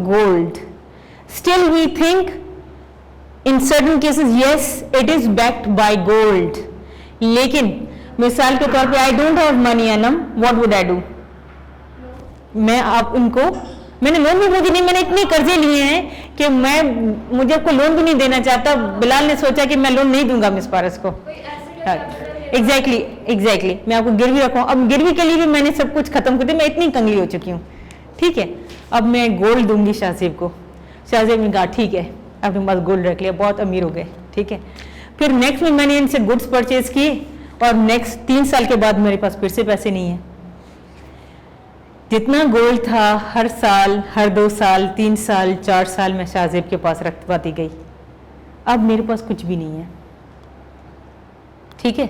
gold. Still we think in certain cases yes it is backed by gold, लेकिन मिसाल के तौर पे I don't have money um, what would I do? मैंने loan भी मुझे नहीं, मैंने इतने कर्जे लिए हैं कि मुझे आपको लोन भी नहीं देना चाहता। बिलाल ने सोचा कि मैं लोन नहीं दूंगा मिस पारस को। एग्जैक्टली मैं आपको गिरवी रखूं, अब गिरवी के लिए भी मैंने सब कुछ खत्म कर दिया, मैं इतनी कंगली हो चुकी हूँ, ठीक है। अब मैं गोल्ड दूंगी शाहजेब को। शाहजेब ने कहा ठीक है, अपने पास गोल्ड रख लिया, बहुत अमीर हो गए, ठीक है। फिर नेक्स्ट में मैंने इनसे गुड्स परचेज किए और नेक्स्ट 3 साल के बाद मेरे पास फिर से पैसे नहीं है। जितना गोल्ड था हर साल, हर 2 साल, 3 साल, 4 साल मैं शाहजेब के पास रखवाती गई, अब मेरे पास कुछ भी नहीं है, ठीक है।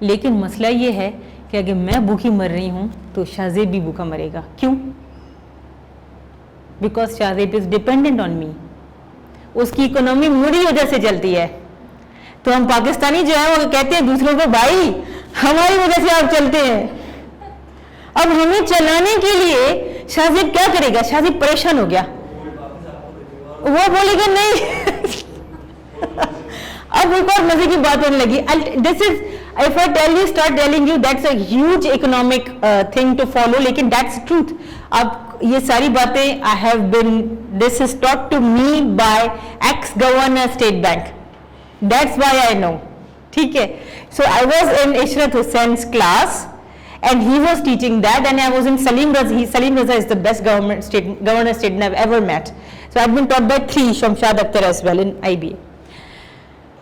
लेकिन मसला ये है कि अगर मैं भूखी मर रही हूं तो शाहजेब भी भूखा मरेगा। क्यों? Because Shahzeb is dependent on me, उसकी इकोनॉमी मेरी वजह से चलती है। तो हम पाकिस्तानी जो है वो कहते हैं दूसरों को भाई हमारी वजह से आप चलते हैं। अब हमें चलाने के लिए शाहजेब क्या करेगा? शाहजेब परेशान हो गया, वो बोलेगा नहीं अब एक और मजे की बात होने लगी। This is if I tell you, start telling you, that's a huge economic thing to follow, लेकिन दैट्स ट्रूथ। अब ये सारी बातें I have been, this is taught to me by ex governor State Bank, that's why I know, ठीक है। So I was in Ishrat Hussain's class and he was teaching that, and I was in Salim Raza is the best governor student I've ever met. So I've been taught by 3 Shamshad Akhtar as well in IBA.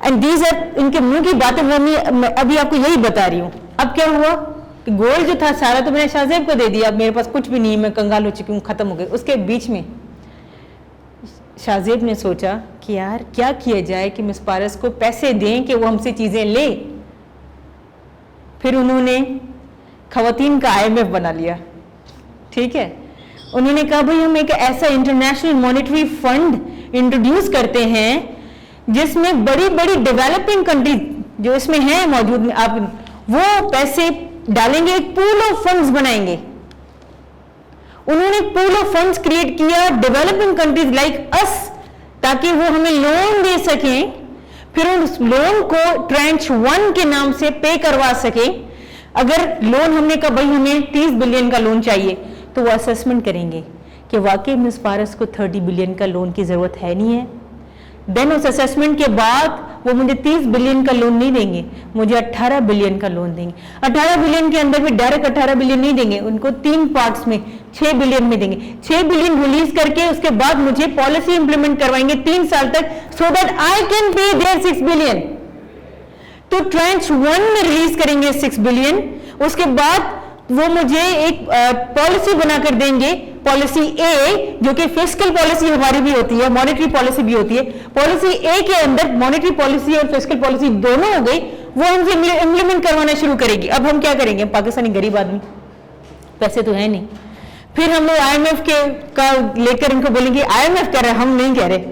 And these are, इनके मुंह की बातें मैं अभी आपको यही बता रही हूँ। अब क्या हुआ कि गोल्ड जो था सारा तो मैंने शाहजेब को दे दिया, अब मेरे पास कुछ भी नहीं, मैं कंगाल हो चुकी हूँ, खत्म हो गई। उसके बीच में शाहजेब ने सोचा कि यार क्या किया जाए कि मिस पारस को पैसे दें कि वो हमसे चीजें ले। फिर उन्होंने खवातीन का IMF बना लिया, ठीक है। उन्होंने कहा भाई हम एक ऐसा इंटरनेशनल मॉनेटरी फंड इंट्रोड्यूस करते हैं जिसमें बड़ी बड़ी डेवलपिंग कंट्रीज जो इसमें हैं मौजूद, आप वो पैसे डालेंगे, एक पूल ऑफ फंड्स बनाएंगे। उन्होंने पूल ऑफ फंड्स क्रिएट किया डेवलपिंग कंट्रीज लाइक अस, ताकि वो हमें लोन दे सकें, फिर उस लोन को ट्रेंच 1 के नाम से पे करवा सके। अगर लोन हमने कहा भाई हमें 30 बिलियन का लोन चाहिए, तो वो असेसमेंट करेंगे कि वाकई मिस फारस को 30 बिलियन का लोन की जरूरत है नहीं है। देन उस असेसमेंट के बाद वो मुझे 30 बिलियन का लोन नहीं देंगे, मुझे 18 बिलियन का लोन देंगे। 18 बिलियन के अंदर भी डायरेक्ट 18 बिलियन नहीं देंगे, उनको 3 पार्ट्स में 6 बिलियन में देंगे। 6 बिलियन रिलीज करके उसके बाद मुझे पॉलिसी इंप्लीमेंट करवाएंगे 3 साल तक, so that I can pay their 6 billion. तो ट्रेंच 1 में रिलीज करेंगे 6 बिलियन, उसके बाद वो मुझे एक पॉलिसी बनाकर देंगे, पॉलिसी ए, जो कि फिस्कल पॉलिसी हमारी भी होती है, मॉनेटरी पॉलिसी भी होती है। पॉलिसी ए के अंदर मॉनेटरी पॉलिसी और फिस्कल पॉलिसी दोनों हो गई, वो हमसे इंप्लीमेंट करवाना शुरू करेगी। अब हम क्या करेंगे, पाकिस्तानी गरीब आदमी, पैसे तो है नहीं, फिर हम लोग IMF के का लेकर इनको बोलेंगे IMF कह रहे, हम नहीं कह रहे।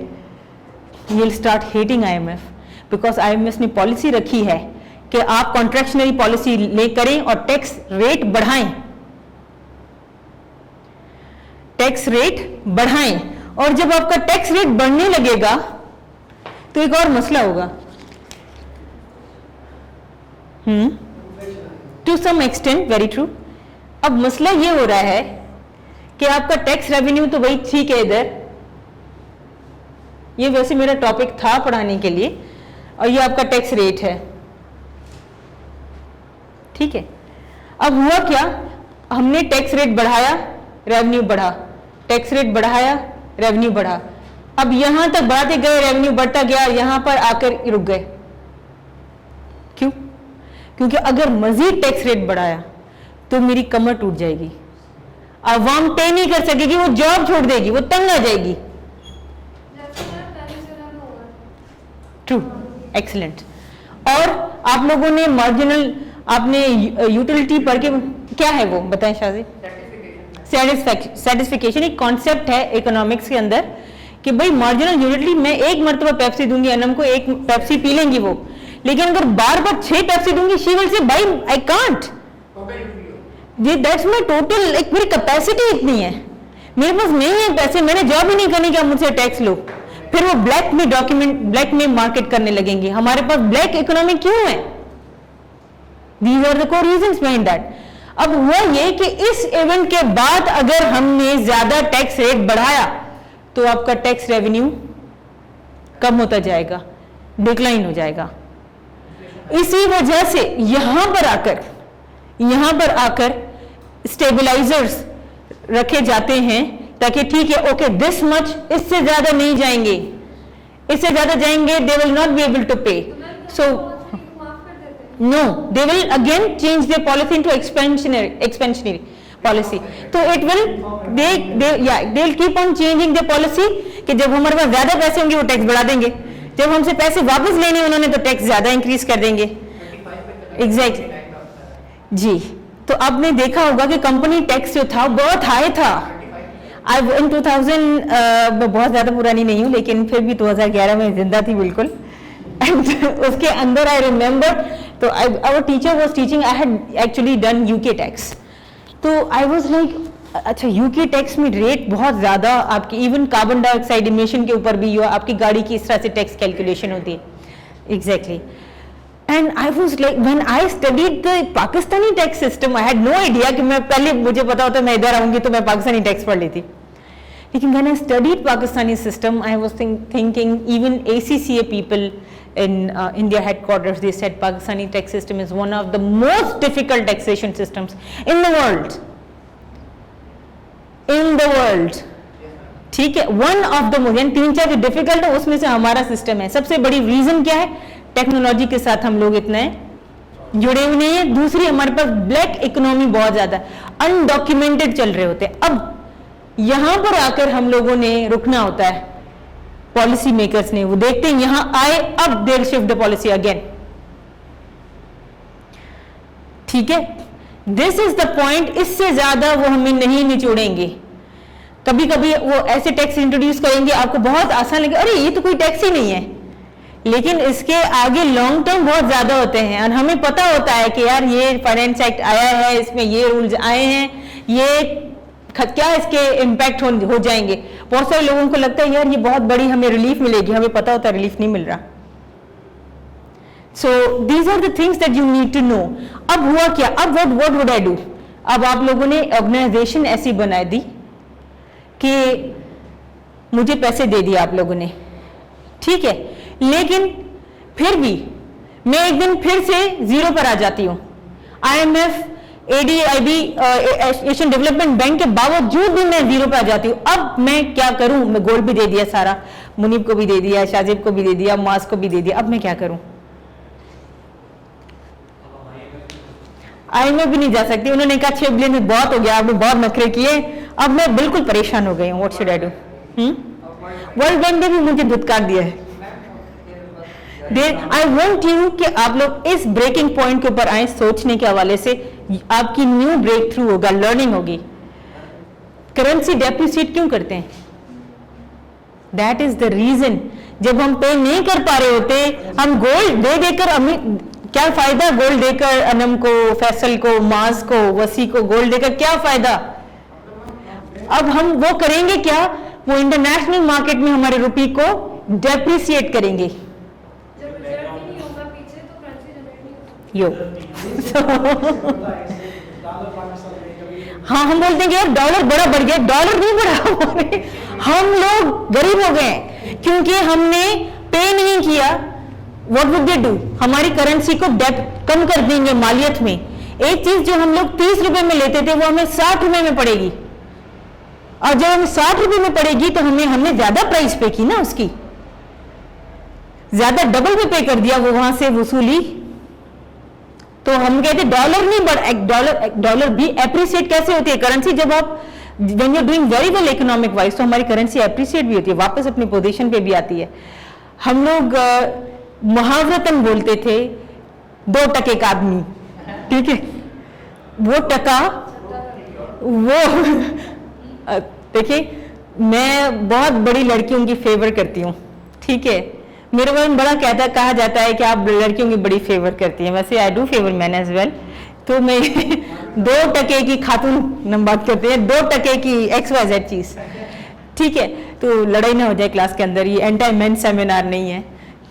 You'll start hating IMF because IMF ने पॉलिसी रखी है कि आप कॉन्ट्रैक्शनरी पॉलिसी ले करें और टैक्स रेट बढ़ाएं, टैक्स रेट बढ़ाएं। और जब आपका टैक्स रेट बढ़ने लगेगा तो एक और मसला होगा, to some extent very true. अब मसला ये हो रहा है कि आपका टैक्स रेवेन्यू तो वही ठीक है इधर, ये वैसे मेरा टॉपिक था पढ़ाने के लिए, और ये आपका टैक्स रेट है, ठीक है। अब हुआ क्या, हमने टैक्स रेट बढ़ाया, रेवेन्यू बढ़ा, टैक्स रेट बढ़ाया, रेवेन्यू बढ़ा। अब यहां तक बढ़ाते गए, रेवेन्यू बढ़ता गया, यहां पर आकर रुक गए। क्यों? क्योंकि अगर मजीद टैक्स रेट बढ़ाया तो मेरी कमर टूट जाएगी, आवाम पे नहीं कर सकेगी, वो जॉब छोड़ देगी, वो तंग आ जाएगी। True, excellent. और आप लोगों ने मार्जिनल, आपने यूटिलिटी पढ़ के, क्या है वो बताएं शादी? सेटिस्फिकेशन एक कॉन्सेप्ट है इकोनॉमिक्स के अंदर कि भाई मार्जिनल यूटिलिटी, मैं एक मरतबा पेप्सी दूंगी अनम को, एक पेप्सी पी लेंगी वो, लेकिन अगर बार बार 6 पेप्सी दूंगी, शी विल से भाई I can't, that's my total, एक मेरी कैपेसिटी इतनी है, मेरे पास नहीं है पैसे, मैंने जॉब ही नहीं करनी कि आप मुझसे टैक्स लो। फिर वो ब्लैक में डॉक्यूमेंट, ब्लैक में मार्केट करने लगेंगे। हमारे पास ब्लैक इकोनॉमी क्यों है? These are the core reasons behind that. अब हुआ ये कि इस इवेंट के बाद अगर हमने ज्यादा टैक्स रेट बढ़ाया तो आपका टैक्स रेवेन्यू कम होता जाएगा, डिक्लाइन हो जाएगा। इसी वजह से यहां पर आकर स्टेबलाइजर्स रखे जाते हैं ताकि ठीक है, ओके दिस मच, इससे ज्यादा नहीं जाएंगे, इससे ज्यादा जाएंगे they will not be able to pay, so no, they will again change their policy into expansionary policy. So it will, they'll keep on changing their policy कि जब हमारे पास ज्यादा पैसे होंगे वो टैक्स बढ़ा देंगे, जब हमसे पैसे वापस लेने उन्होंने तो टैक्स ज्यादा इंक्रीज कर देंगे। एग्जैक्टली जी। तो आपने देखा होगा कि कंपनी टैक्स जो था बहुत हाई था। इन 2000 बहुत ज्यादा पुरानी नहीं हूँ, लेकिन फिर भी 2011 में जिंदा थी बिल्कुल। उसके अंदर आई रिमेम्बर, तो our teacher was teaching, I had actually done UK tax, तो आई वाज लाइक अच्छा यूके टैक्स में रेट बहुत ज्यादा, आपकी इवन कार्बन डाइऑक्साइड इमिशन के ऊपर भी आपकी गाड़ी की इस तरह से टैक्स कैलकुलेशन होती है। Exactly. And I was like when I studied the Pakistani tax system, I had no idea कि मैं पहले, मुझे पता होता मैं इधर आऊंगी तो मैं पाकिस्तानी टैक्स पढ़ लेती, लेकिन when I studied Pakistani system, I was thinking even ACCA people in their headquarters, they said Pakistani tax system is one of the most difficult taxation systems in the world. In the world, ठीक है, one of the most, 3-4 जो difficult है उसमें से हमारा system है। सबसे बड़ी रीजन क्या है? टेक्नोलॉजी के साथ हम लोग इतने जुड़े हुए नहीं है। दूसरी, हमारे पास ब्लैक इकोनॉमी बहुत ज्यादा, अनडॉक्यूमेंटेड चल रहे होते हैं। अब यहां पर आकर हम लोगों ने रुकना होता है, पॉलिसी मेकर्स ने, वो देखते हैं यहां आए, अब देर शिफ्ट द पॉलिसी अगेन, ठीक है। दिस इज द पॉइंट, इससे ज्यादा वो हमें नहीं निचोड़ेंगे। कभी कभी वो ऐसे टैक्स इंट्रोड्यूस करेंगे, आपको बहुत आसान लगे, अरे ये तो कोई टैक्स ही नहीं है, लेकिन इसके आगे लॉन्ग टर्म बहुत ज्यादा होते हैं। और हमें पता होता है कि यार ये फाइनेंस एक्ट आया है, इसमें ये रूल्स आए हैं, ये क्या इसके इम्पैक्ट हो जाएंगे। बहुत सारे लोगों को लगता है यार ये बहुत बड़ी हमें रिलीफ मिलेगी, हमें पता होता है रिलीफ नहीं मिल रहा। So these are the things that you need to know. अब हुआ क्या, अब व्हाट वुड आई डू? अब आप लोगों ने ऑर्गेनाइजेशन ऐसी बना दी कि मुझे पैसे दे दिए आप लोगों ने, ठीक है, लेकिन फिर भी मैं एक दिन फिर से जीरो पर आ जाती हूँ। IMF, ADIB, Asian development bank के बावजूद भी मैं जीरो पर आ जाती हूँ। अब मैं क्या करूं? मैं गोल्ड भी दे दिया सारा, मुनीब को भी दे दिया, शाजिब को भी दे दिया, मास को भी दे दिया, अब मैं क्या करूं? IMF भी नहीं जा सकती, उन्होंने कहा 6 बिलियन में बहुत हो गया, आपने बहुत नखरे किए, अब मैं बिल्कुल परेशान हो गई हूँ। What should I do? World bank ने भी मुझे धुतकार दिया है। आई वॉन्ट यू कि आप लोग इस ब्रेकिंग पॉइंट के ऊपर आए, सोचने के हवाले से आपकी न्यू ब्रेक थ्रू होगा, लर्निंग होगी। करेंसी डेप्रिसिएट क्यों करते हैं? That is the reason. जब हम पे नहीं कर पा रहे होते, हम गोल्ड दे देकर क्या फायदा? गोल्ड देकर अनम को, फैसल को, माज को, वसी को गोल्ड देकर क्या फायदा? अब हम वो करेंगे क्या? वो इंटरनेशनल मार्केट में हमारे रुपये को डेप्रिसिएट करेंगे। यो हाँ, हम बोलते हैं कि यार डॉलर बड़ा बढ़ गया, डॉलर नहीं बढ़ा, हम लोग गरीब हो गए क्योंकि हमने पे नहीं किया। What would they do? हमारी करेंसी को कम कर देंगे मालियत में। एक चीज जो हम लोग 30 रुपए में लेते थे वो हमें 60 रुपए में पड़ेगी, और जब हमें 60 रुपए में पड़ेगी तो हमने ज्यादा प्राइस पे की ना, उसकी ज्यादा डबल में पे कर दिया वो वहां से वसूली। तो हम कहते डॉलर नहीं बढ़, डॉलर भी एप्रिसिएट कैसे होती है करेंसी? जब आप when you doing very well economic wise, तो हमारी करेंसी एप्रिसिएट भी होती है, वापस अपनी पोजीशन पे भी आती है। हम लोग मुहावरतन बोलते थे 2 टके का आदमी, ठीक है, वो टका वो देखिए, मैं बहुत बड़ी लड़कियों की फेवर करती हूँ, ठीक है, मेरे बारे में बड़ा कहा जाता है कि आप लड़कियों की बड़ी फेवर करती हैं, वैसे I do favour man as well. तो मैं 2 टके की खातून हम बात करते हैं, 2 टके की XYZ चीज, ठीक है, तो लड़ाई ना हो जाए क्लास के अंदर, ये एंटी मेन सेमिनार नहीं है।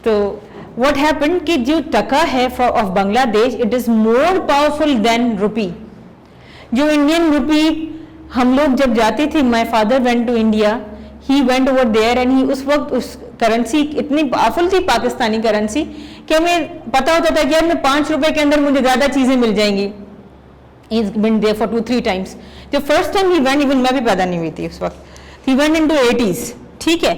तो व्हाट हैपेंड कि जो टका है of Bangladesh, it is more powerful than rupee. जो इंडियन रुपी, हम लोग जब जाते थे, my father went to India, he went over there and he, उस वक्त उस करेंसी इतनी पावरफुल थी पाकिस्तानी करेंसी कि हमें पता होता था कि यार मैं 5 रुपए के अंदर मुझे ज्यादा चीजें मिल जाएंगी। He's been there for 2-3 times. The first time he went, even मैं भी पैदा नहीं हुई थी उस वक्त, he went into 80s, ठीक है,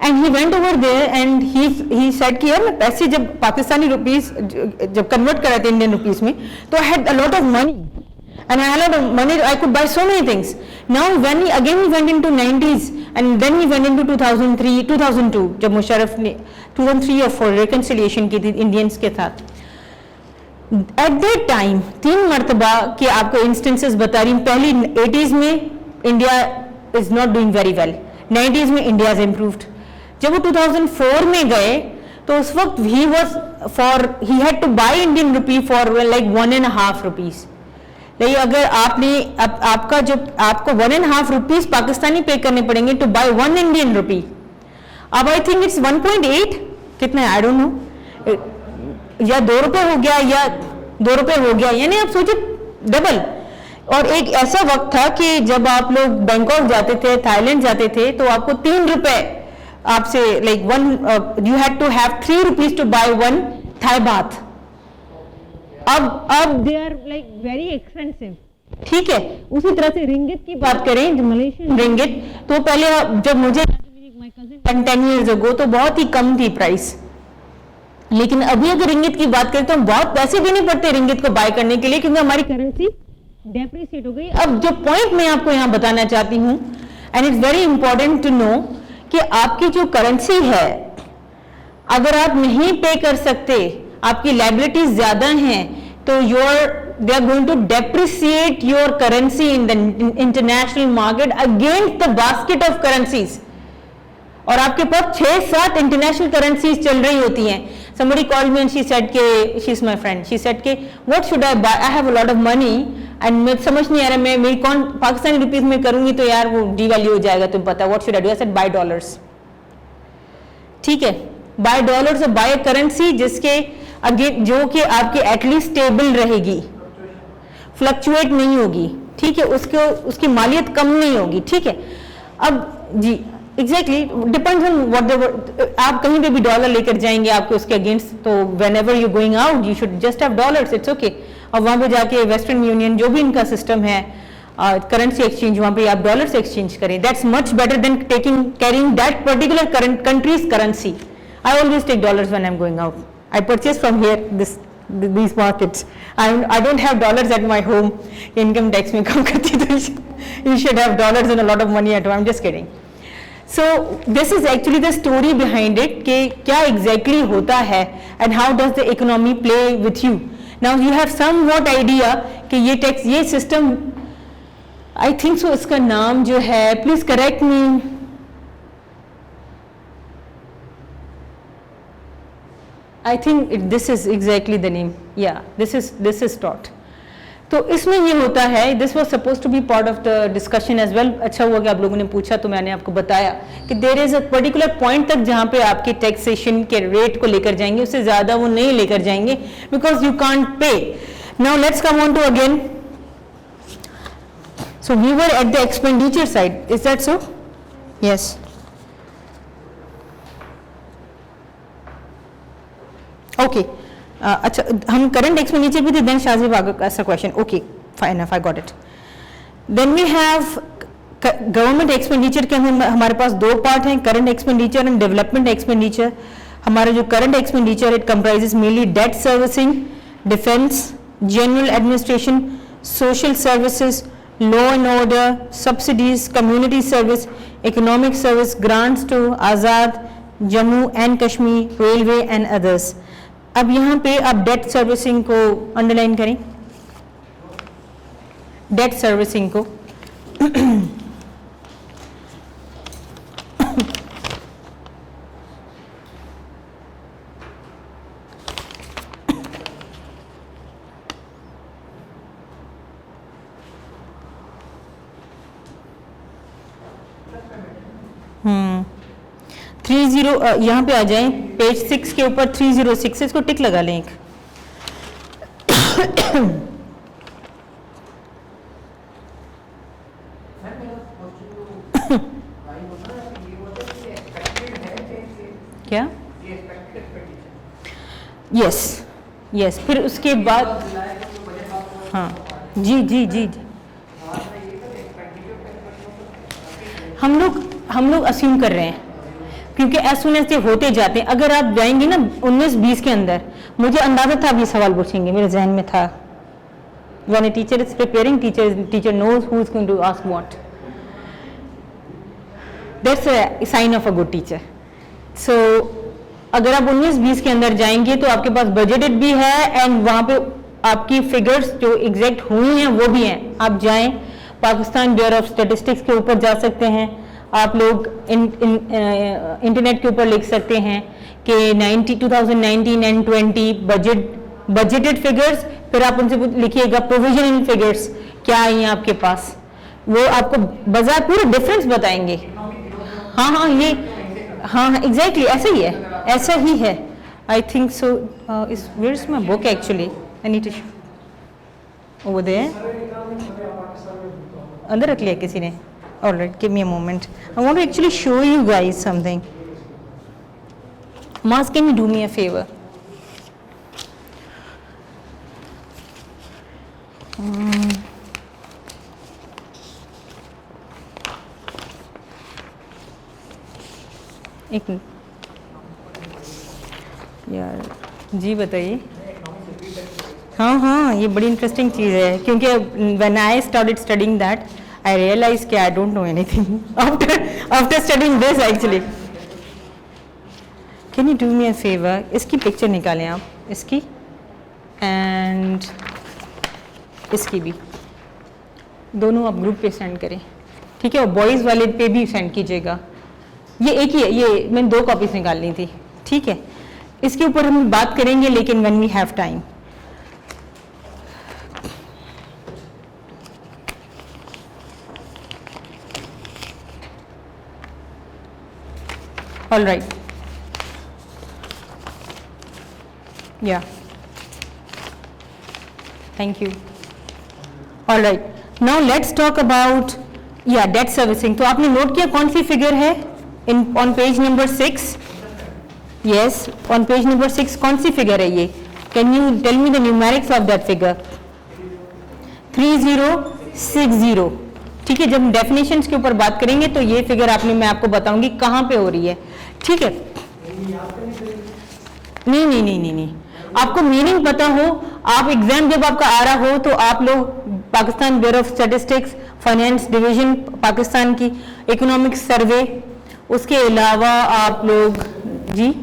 and he went over there and he said कि यार मैं पैसे जब पाकिस्तानी रुपीस जब कन्वर्ट कर रहे थे इंडियन रुपीस में, तो I had a lot of money and I had a lot of money, I could buy so many things. Now when he went into 90s and then he went into 2003, 2002 जब मुशर्रफ ने 2003 और 4 reconciliation की थी Indians के साथ। Eight that time 3 मरतबा कि आपको इंस्टेंसेस बता रही हूँ। पहली 80s में India is not doing very well, 90s में इंडिया इज इम्प्रूव्ड। जब वो 2004 में गए तो उस वक्त ही had to buy Indian rupee for like 1.5 rupees. लेकिन अगर आपने आपका जो आपको 1.5 रुपीज पाकिस्तानी पे करने पड़ेंगे टू बाय 1 इंडियन रुपी। अब आई थिंक इट्स 1.8 कितना है, आई डोंट नो, या 2 रुपए हो गया या 2 रुपए हो गया, यानी आप सोचो डबल। और एक ऐसा वक्त था कि जब आप लोग बैंकॉक जाते थे, थाईलैंड जाते थे, तो आपको 3 रुपए आपसे like you had to have 3 rupees to buy 1 Thai baht. अब they are like very expensive, ठीक है। उसी तरह से रिंगिट की बात करें, जो मलेशियन रिंगिट, तो पहले जब मुझे 10 years ago तो बहुत ही कम थी प्राइस, लेकिन अभी अगर रिंगिट की बात करें तो हम बहुत पैसे भी नहीं पड़ते रिंगिट को बाय करने के लिए, क्योंकि हमारी करेंसी डेप्रिसिएट हो गई। अब जो पॉइंट मैं आपको यहाँ बताना चाहती हूँ, and it's very important to know, कि आपकी जो करेंसी है, अगर आप नहीं पे कर सकते, आपकी लायबिलिटीज ज्यादा हैं, तो they are going to depreciate your currency in the international market against the basket of currencies. और आपके पास 6-7 इंटरनेशनल करेंसीज चल रही होती हैं। Somebody called me and she said के, she's my friend, she said के what should I buy? I have a lot of money and मैं समझ नहीं आ रहा, मैं मेरी कौन पाकिस्तानी रुपीस में करूंगी तो यार वो डिवैल्यू हो जाएगा, तुम पता है, what should I do? I said buy dollars, ठीक है, buy dollars और buy a currency जिसके अगेन जो कि आपकी एटलीस्ट स्टेबल रहेगी, फ्लक्चुएट नहीं होगी, ठीक है, उसकी मालियत कम नहीं होगी, ठीक है। अब जी एग्जैक्टली डिपेंड्स ऑन व्हाट आप कहीं पे भी डॉलर लेकर जाएंगे आपके उसके अगेंस्ट, तो when ever you going out you should just have dollars, it's okay. और वहां पे जाके वेस्टर्न यूनियन जो भी इनका सिस्टम है करेंसी एक्सचेंज, वहां पे आप डॉलर से एक्सचेंज करें, that's much better than taking carrying that particular country's currency. I always take dollars when I am going out, I purchase from here these markets. I don't have dollars at my home. Income tax में कम करती तो you should have dollars and a lot of money at home. I'm just kidding. So this is actually the story behind it कि क्या exactly होता है and how does the economy play with you. Now you have somewhat idea कि ये tax ये system I think so इसका नाम जो है, please correct me. I think this is exactly the name. Yeah, this is taught. तो इसमें ये होता है, this was supposed to be part of the discussion as well. अच्छा हुआ कि आप लोगों ने पूछा तो मैंने आपको बताया कि there is a particular point तक जहाँ पे आपके taxation के rate को लेकर जाएंगे, उससे ज़्यादा वो नहीं लेकर जाएंगे because you can't pay. Now let's come on to again. So we were at the expenditure side. Is that so? Yes. Okay. अच्छा हम करंट एक्सपेंडिचर भी थे, then Shajib asked a question, okay fine enough, I got it. Then we have government expenditure के हमारे पास दो part हैं, current expenditure and development expenditure. हमारा जो current expenditure it comprises mainly debt servicing, defence, general administration, social services, law and order, subsidies, community service, economic service, grants to Azad, Jammu and Kashmir, railway and others. अब यहाँ पे आप debt servicing को underline करें, date servicing को यहाँ पे आ जाएं, पेज 6 के ऊपर 306, इसको टिक लगा लें एक। क्या? यस, फिर उसके बाद हाँ जी जी जी जी हम लोग अस्यूम कर रहे हैं क्योंकि एज सुन एज होते जाते हैं। अगर आप जाएंगे ना 19-20 के अंदर, मुझे अंदाजा था आप ये सवाल पूछेंगे, मेरे जहन में था। When a teacher is preparing, teacher knows who is going to ask what. That's a sign of a good teacher. So अगर आप 19-20 के अंदर जाएंगे तो आपके पास बजटेड भी है एंड वहाँ पे आपकी फिगर्स जो एग्जैक्ट हुई हैं वो भी हैं। आप जाएं, पाकिस्तान ब्यूरो ऑफ स्टैटिस्टिक्स के ऊपर जा सकते हैं, आप लोग इंटरनेट के ऊपर लिख सकते हैं कि 2019 एंड 20 बजटेड फिगर्स, फिर आप उनसे लिखिएगा प्रोविजनल फिगर्स क्या आई हैं आपके पास, वो आपको बाजार पूरा डिफरेंस बताएंगे। हाँ एग्जैक्टली ऐसा ही है, ऐसा ही है। I think so is where is my book actually, I need to over there, अंदर रख लिया किसी ने। Alright, give me a moment. I want to actually show you guys something. Maz, can you do me a favor? एक यार जी बताइए। हाँ ये बड़ी इंटरेस्टिंग चीज़ है क्योंकि when I started studying that I realized कि I don't know anything after studying this actually. Can you do me a favor? इसकी पिक्चर निकालें आप, इसकी एंड इसकी भी, दोनों आप ग्रुप पे सेंड करें, ठीक है? और बॉयज़ वाले पे भी सेंड कीजिएगा। ये एक ही है, ये मैंने 2 कॉपीज निकालनी थी, ठीक है? इसके ऊपर हम बात करेंगे लेकिन when we have time. All right. Yeah thank you. Alright, now let's talk about yeah debt servicing. तो आपने नोट किया कौन सी फिगर है in on page number 6? Yes, on page number 6 कौन सी फिगर है ये? Can you tell me the numerics of that figure? 3060। ठीक है, जब डेफिनेशंस के ऊपर बात करेंगे तो ये फिगर मैं आपको बताऊंगी कहाँ पे हो रही है। ठीक है, नहीं नहीं नहीं नहीं नहीं, आपको मीनिंग पता हो, आप एग्जाम जब आपका आ रहा हो तो आप लोग Pakistan bureau of statistics, finance division Pakistan की इकोनॉमिक सर्वे, उसके अलावा आप लोग जी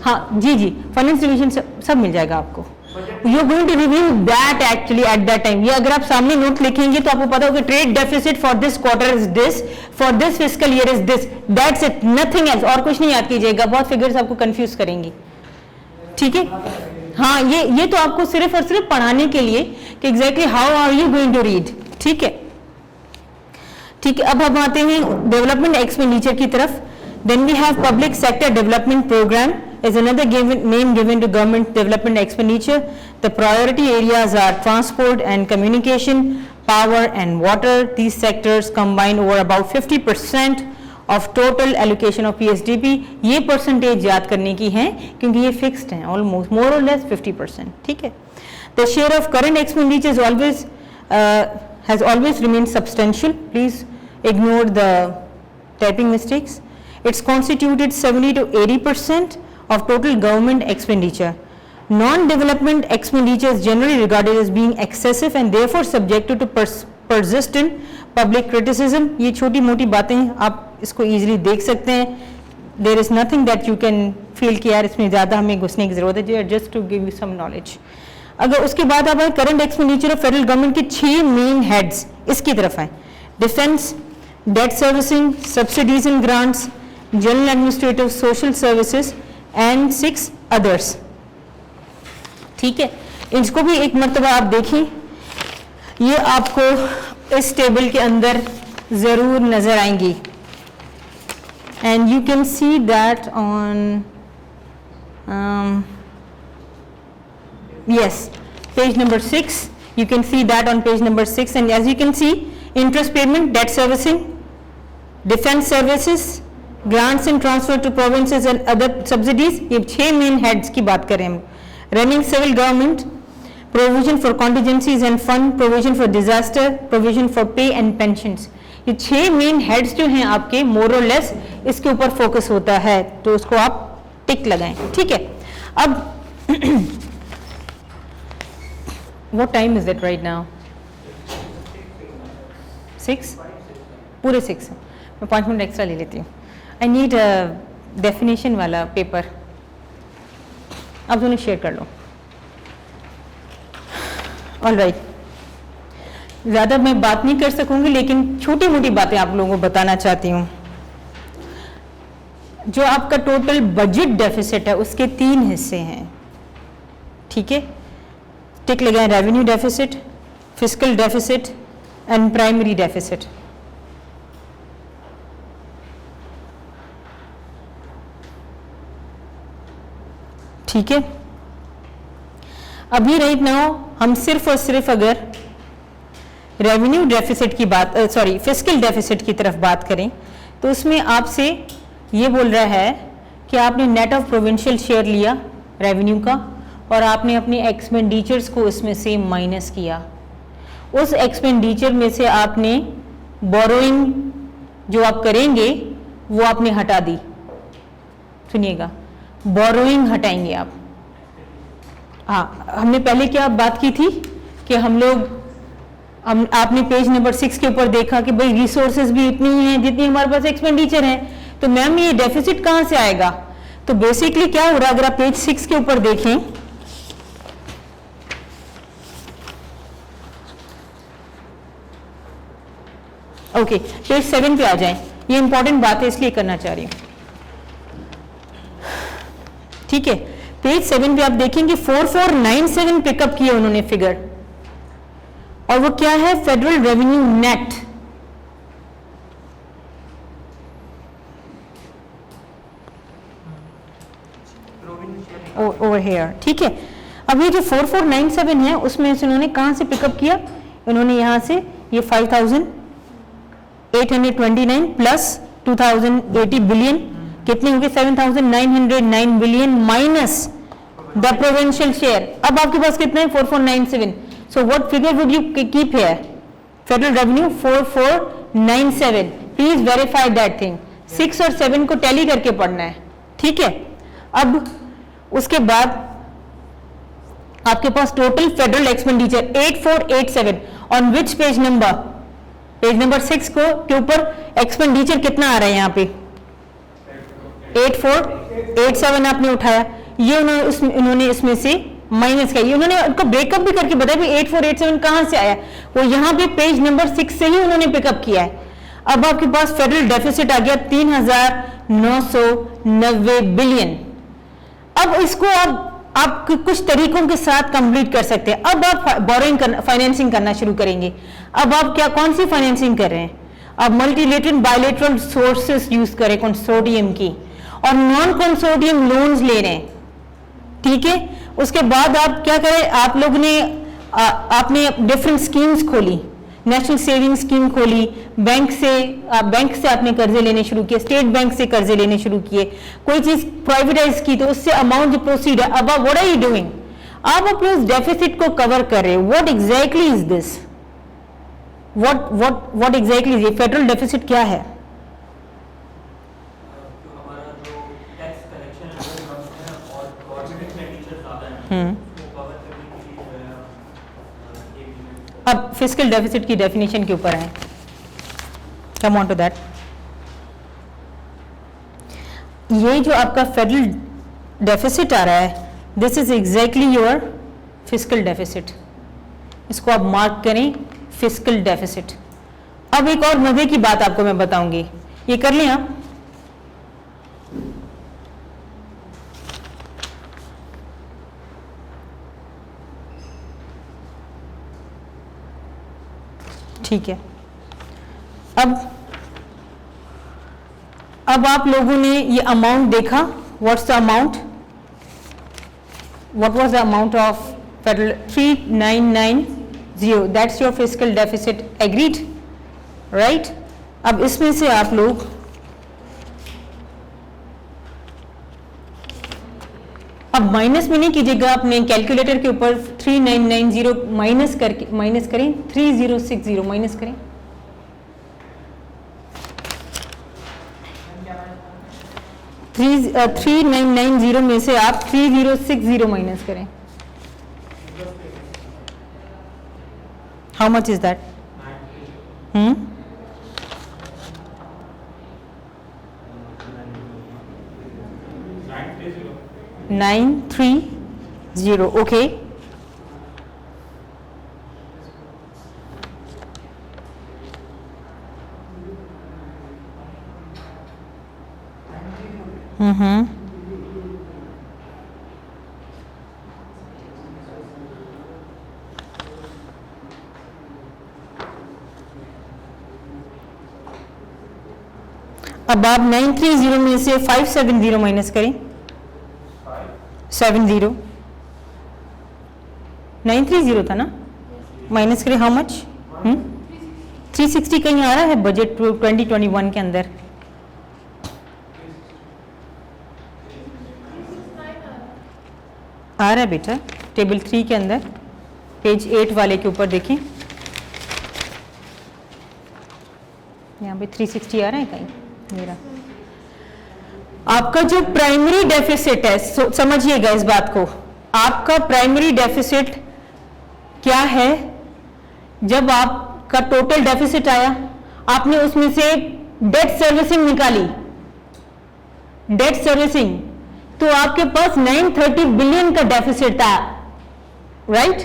हाँ जी जी फाइनेंस डिवीजन सब मिल जाएगा आपको। You going to review that actually at that time. ये अगर आप सामने नोट लिखेंगे तो आपको पता होगा trade deficit for this quarter is this, for this fiscal year is this, that's it, nothing else. और कुछ नहीं याद कीजिएगा, बहुत फिगर्स आपको कंफ्यूज करेंगी। ठीक है, हाँ ये तो आपको सिर्फ और सिर्फ पढ़ाने के लिए कि exactly how are you going to read. ठीक है, ठीक है, अब हम आते हैं डेवलपमेंट एक्सपेंडिचर की तरफ। Then we have public sector development programme is another name given to government development expenditure. The priority areas are transport and communication, power and water. These sectors combine over about 50% of total allocation of PSDB. ये percentage याद करने की है क्योंकि ये fixed है, almost more or less 50%. ठीक है, the share of current expenditure is always has always remained substantial. Please ignore the typing mistakes. It's constituted 70 to 80% of total government expenditure. Non-development expenditure is generally regarded as being excessive and therefore subjected to persistent public criticism. ये छोटी मोटी बातें आप इसको easily देख सकते हैं। There is nothing that you can feel कि यार इसमें ज़्यादा हमें घुसने की ज़रूरत है, just to give you some knowledge. अगर उसके बाद आप current expenditure of federal government के 6 मेन हेड्स इसकी तरफ आए, defence, debt servicing, subsidies and grants, general administrative social services and 6 others. ठीक है, इसको भी एक मर्तबा आप देखें, ये आपको इस टेबल के अंदर जरूर नजर आएंगी and you can see that on yes, page number 6, you can see that on page number 6, and as you can see, interest payment, debt servicing, defense services, grants and transfer to provinces and other subsidies, ये 6 main heads की बात करें हम। running civil government, provision for contingencies and fund, provision for disaster, provision for pay and pensions, ये 6 main heads जो हैं आपके more or less इसके ऊपर focus होता है, तो उसको आप टिक लगाएं। ठीक है, अब What time is it right now? 6? पूरे 6 मैं 5 मिनट एक्स्ट्रा ले लेती हूँ। I need a definition वाला पेपर, आप दोनों शेयर कर लो। All right, ज़्यादा मैं बात नहीं कर सकूँगी लेकिन छोटी मोटी बातें आप लोगों को बताना चाहती हूँ। जो आपका टोटल बजट डेफिसिट है उसके 3 हिस्से हैं। ठीक है, टिक लगाएं, revenue deficit, fiscal deficit and primary deficit. ठीक है, अभी राइट नाउ हम सिर्फ और सिर्फ अगर रेवेन्यू डेफिसिट की बात फिस्कल डेफिसिट की तरफ बात करें तो उसमें आपसे ये बोल रहा है कि आपने नेट ऑफ प्रोविंशियल शेयर लिया रेवेन्यू का और आपने अपने एक्सपेंडिचर्स को इसमें से माइनस किया। उस एक्सपेंडिचर में से आपने बोरोइंग जो आप करेंगे वो आपने हटा दी। सुनिएगा, बोरोइंग हटाएंगे आप। हाँ, हमने पहले क्या बात की थी कि आपने पेज नंबर 6 के ऊपर देखा कि भाई रिसोर्सेज भी इतनी ही हैं जितनी हमारे पास एक्सपेंडिचर है, तो मैम ये डेफिसिट कहाँ से आएगा? तो बेसिकली क्या हो रहा है, अगर आप पेज 6 के ऊपर देखें, ओके, पेज 7 पे आ जाएं। ये इंपॉर्टेंट बात है इसलिए करना चाह रही हूं। ठीक है, पेज 7 पे आप देखेंगे 4497 पिकअप किए उन्होंने फिगर, और वो क्या है? Federal revenue net. Over here, ठीक है। अब ये जो 4497 है उसमें से उन्होंने कहाँ से पिकअप किया, उन्होंने यहाँ से ये 5829 प्लस 2080 बिलियन कितने हो गए, 7909 billion minus the provincial share. अब आपके पास कितना है 4497, so what figure would you keep here, federal revenue 4497, please verify that thing, 6 और 7 को टैली करके पढ़ना है, ठीक है। अब उसके बाद आपके पास total federal expenditure 8487 on which page number, page number 6 को के ऊपर एक्सपेंडिचर कितना आ रहा है यहाँ पे 8487 आपने उठाया, ये उन्होंने इसमें से माइनस किया, ये उन्होंने उनको ब्रेकअप भी करके बताया कि 8487 कहां से आया, वो यहाँ पे पेज नंबर 6 से ही उन्होंने पिकअप किया है। अब आपके पास फेडरल डेफिसिट आ गया 3990 बिलियन। अब इसको आप कुछ तरीकों के साथ कंप्लीट कर सकते हैं। अब आप बोरोइंग फाइनेंसिंग करना शुरू करेंगे। अब आप कौन सी फाइनेंसिंग कर रहे हैं, आप मल्टीलेटरल बायलेटरल सोर्सेस यूज करें कंसोर्टियम की, और नॉन कंसोर्टियम लोन्स ले रहे हैं, ठीक है। उसके बाद आप क्या करें, आप लोग ने आपने डिफरेंट स्कीम्स खोली, नेशनल सेविंग स्कीम खोली, बैंक से आपने कर्जे लेने शुरू किए, स्टेट बैंक से कर्जे लेने शुरू किए, कोई चीज प्राइवेटाइज की तो उससे अमाउंट जो प्रोसीड है। अब व्हाट आर यू डूइंग, आप अपने उस डेफिसिट को कवर कर रहे हैं। What exactly is this, what exactly is ये फेडरल डेफिसिट क्या है? अब फिस्कल डेफिसिट की डेफिनेशन के ऊपर है, कम ऑन टू दैट। ये जो आपका फेडरल डेफिसिट आ रहा है, this is exactly your fiscal deficit, इसको आप मार्क करें फिस्कल डेफिसिट। अब एक और मजे की बात आपको मैं बताऊंगी, ये कर लें आप, ठीक है। अब आप लोगों ने ये अमाउंट देखा, what's the amount, what was the amount of federal 3990, that's your fiscal deficit, agreed, right. अब इसमें से आप लोग अब माइनस में नहीं कीजिएगा, अपने कैलकुलेटर के ऊपर 3990 माइनस करें 3060 माइनस करें, थ्री 3990 में से आप 3060 माइनस करें, how much is that? 930, okay. अब आप 930 में से 570 माइनस करें, 70, 930 था ना, माइनस करें हाउ मच, 360 कहीं आ रहा है बजट 2021 के अंदर, आ रहा है बेटा टेबल 3 के अंदर, पेज 8 वाले के ऊपर देखें, यहाँ पे 360 आ रहा है कहीं मेरा। आपका जो प्राइमरी डेफिसिट है, समझिएगा इस बात को, आपका प्राइमरी डेफिसिट क्या है, जब आपका टोटल डेफिसिट आया, आपने उसमें से डेट सर्विसिंग निकाली, डेट सर्विसिंग, तो आपके पास 930 बिलियन का डेफिसिट था, राइट,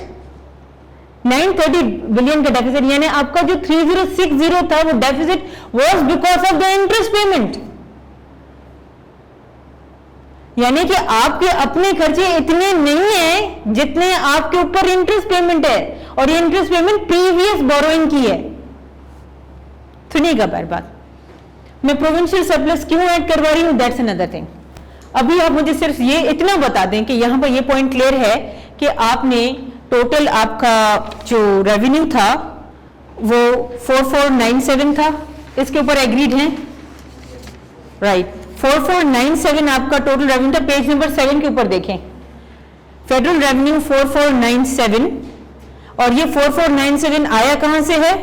930 बिलियन का डेफिसिट, यानी आपका जो 3060 था वो deficit was because of the interest payment, यानी कि आपके अपने खर्चे इतने नहीं है जितने आपके ऊपर इंटरेस्ट पेमेंट है, और ये इंटरेस्ट पेमेंट प्रीवियस बोरोइंग की है। सुनिएगा बार बात, मैं प्रोविंशियल सरप्लस क्यों ऐड करवा रही हूं, दैट्स अनदर थिंग। अभी आप मुझे सिर्फ ये इतना बता दें कि यहाँ पर ये पॉइंट क्लियर है कि आपने टोटल आपका जो रेवेन्यू था वो 4497 था, इसके ऊपर एग्रीड हैं, राइट। 4497 आपका टोटल रेवेन्यू था। पेज नंबर 7 के ऊपर देखें, फेडरल रेवेन्यू 4497, और ये 4497 आया कहां से है?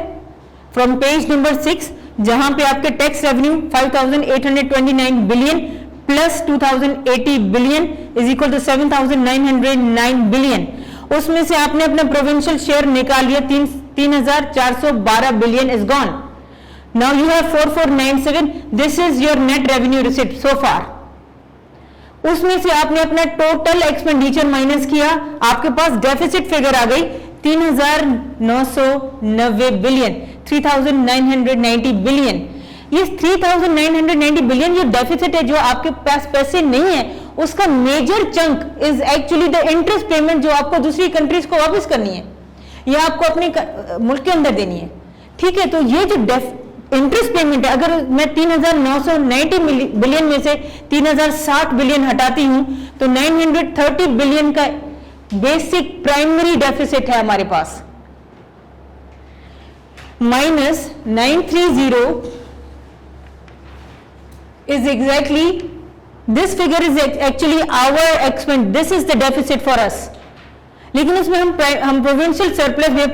फ्रॉम पेज नंबर 6, जहां पे आपके tax revenue 5829 billion plus 2080 billion is equal to 7909 billion. उसमें से आपने अपना प्रोविंशियल शेयर निकाल लिया, 3412 billion is gone. Now you have 4497, this is your net revenue receipt so far. उसमें से आपने अपना टोटल एक्सपेंडिचर माइनस किया, आपके पास डेफिसिट फिगर आ गई 3990 बिलियन, 3990 बिलियन। ये 3990 बिलियन जो डेफिसिट है, जो आपके पास पैसे नहीं है, उसका major chunk is actually the interest payment जो आपको दूसरी कंट्रीज को वापस करनी है या आपको अपने मुल्क के अंदर देनी है, ठीक है। तो ये जो इंटरेस्ट पेमेंट है, अगर मैं 3990 बिलियन में से 3060 बिलियन हटाती हूं तो 930 बिलियन का बेसिक प्राइमरी डेफिसिट है हमारे पास, minus 930 is exactly this figure is actually our expense, this is the deficit for us। लेकिन उसमें हम प्रोविंशियल सरप्लस में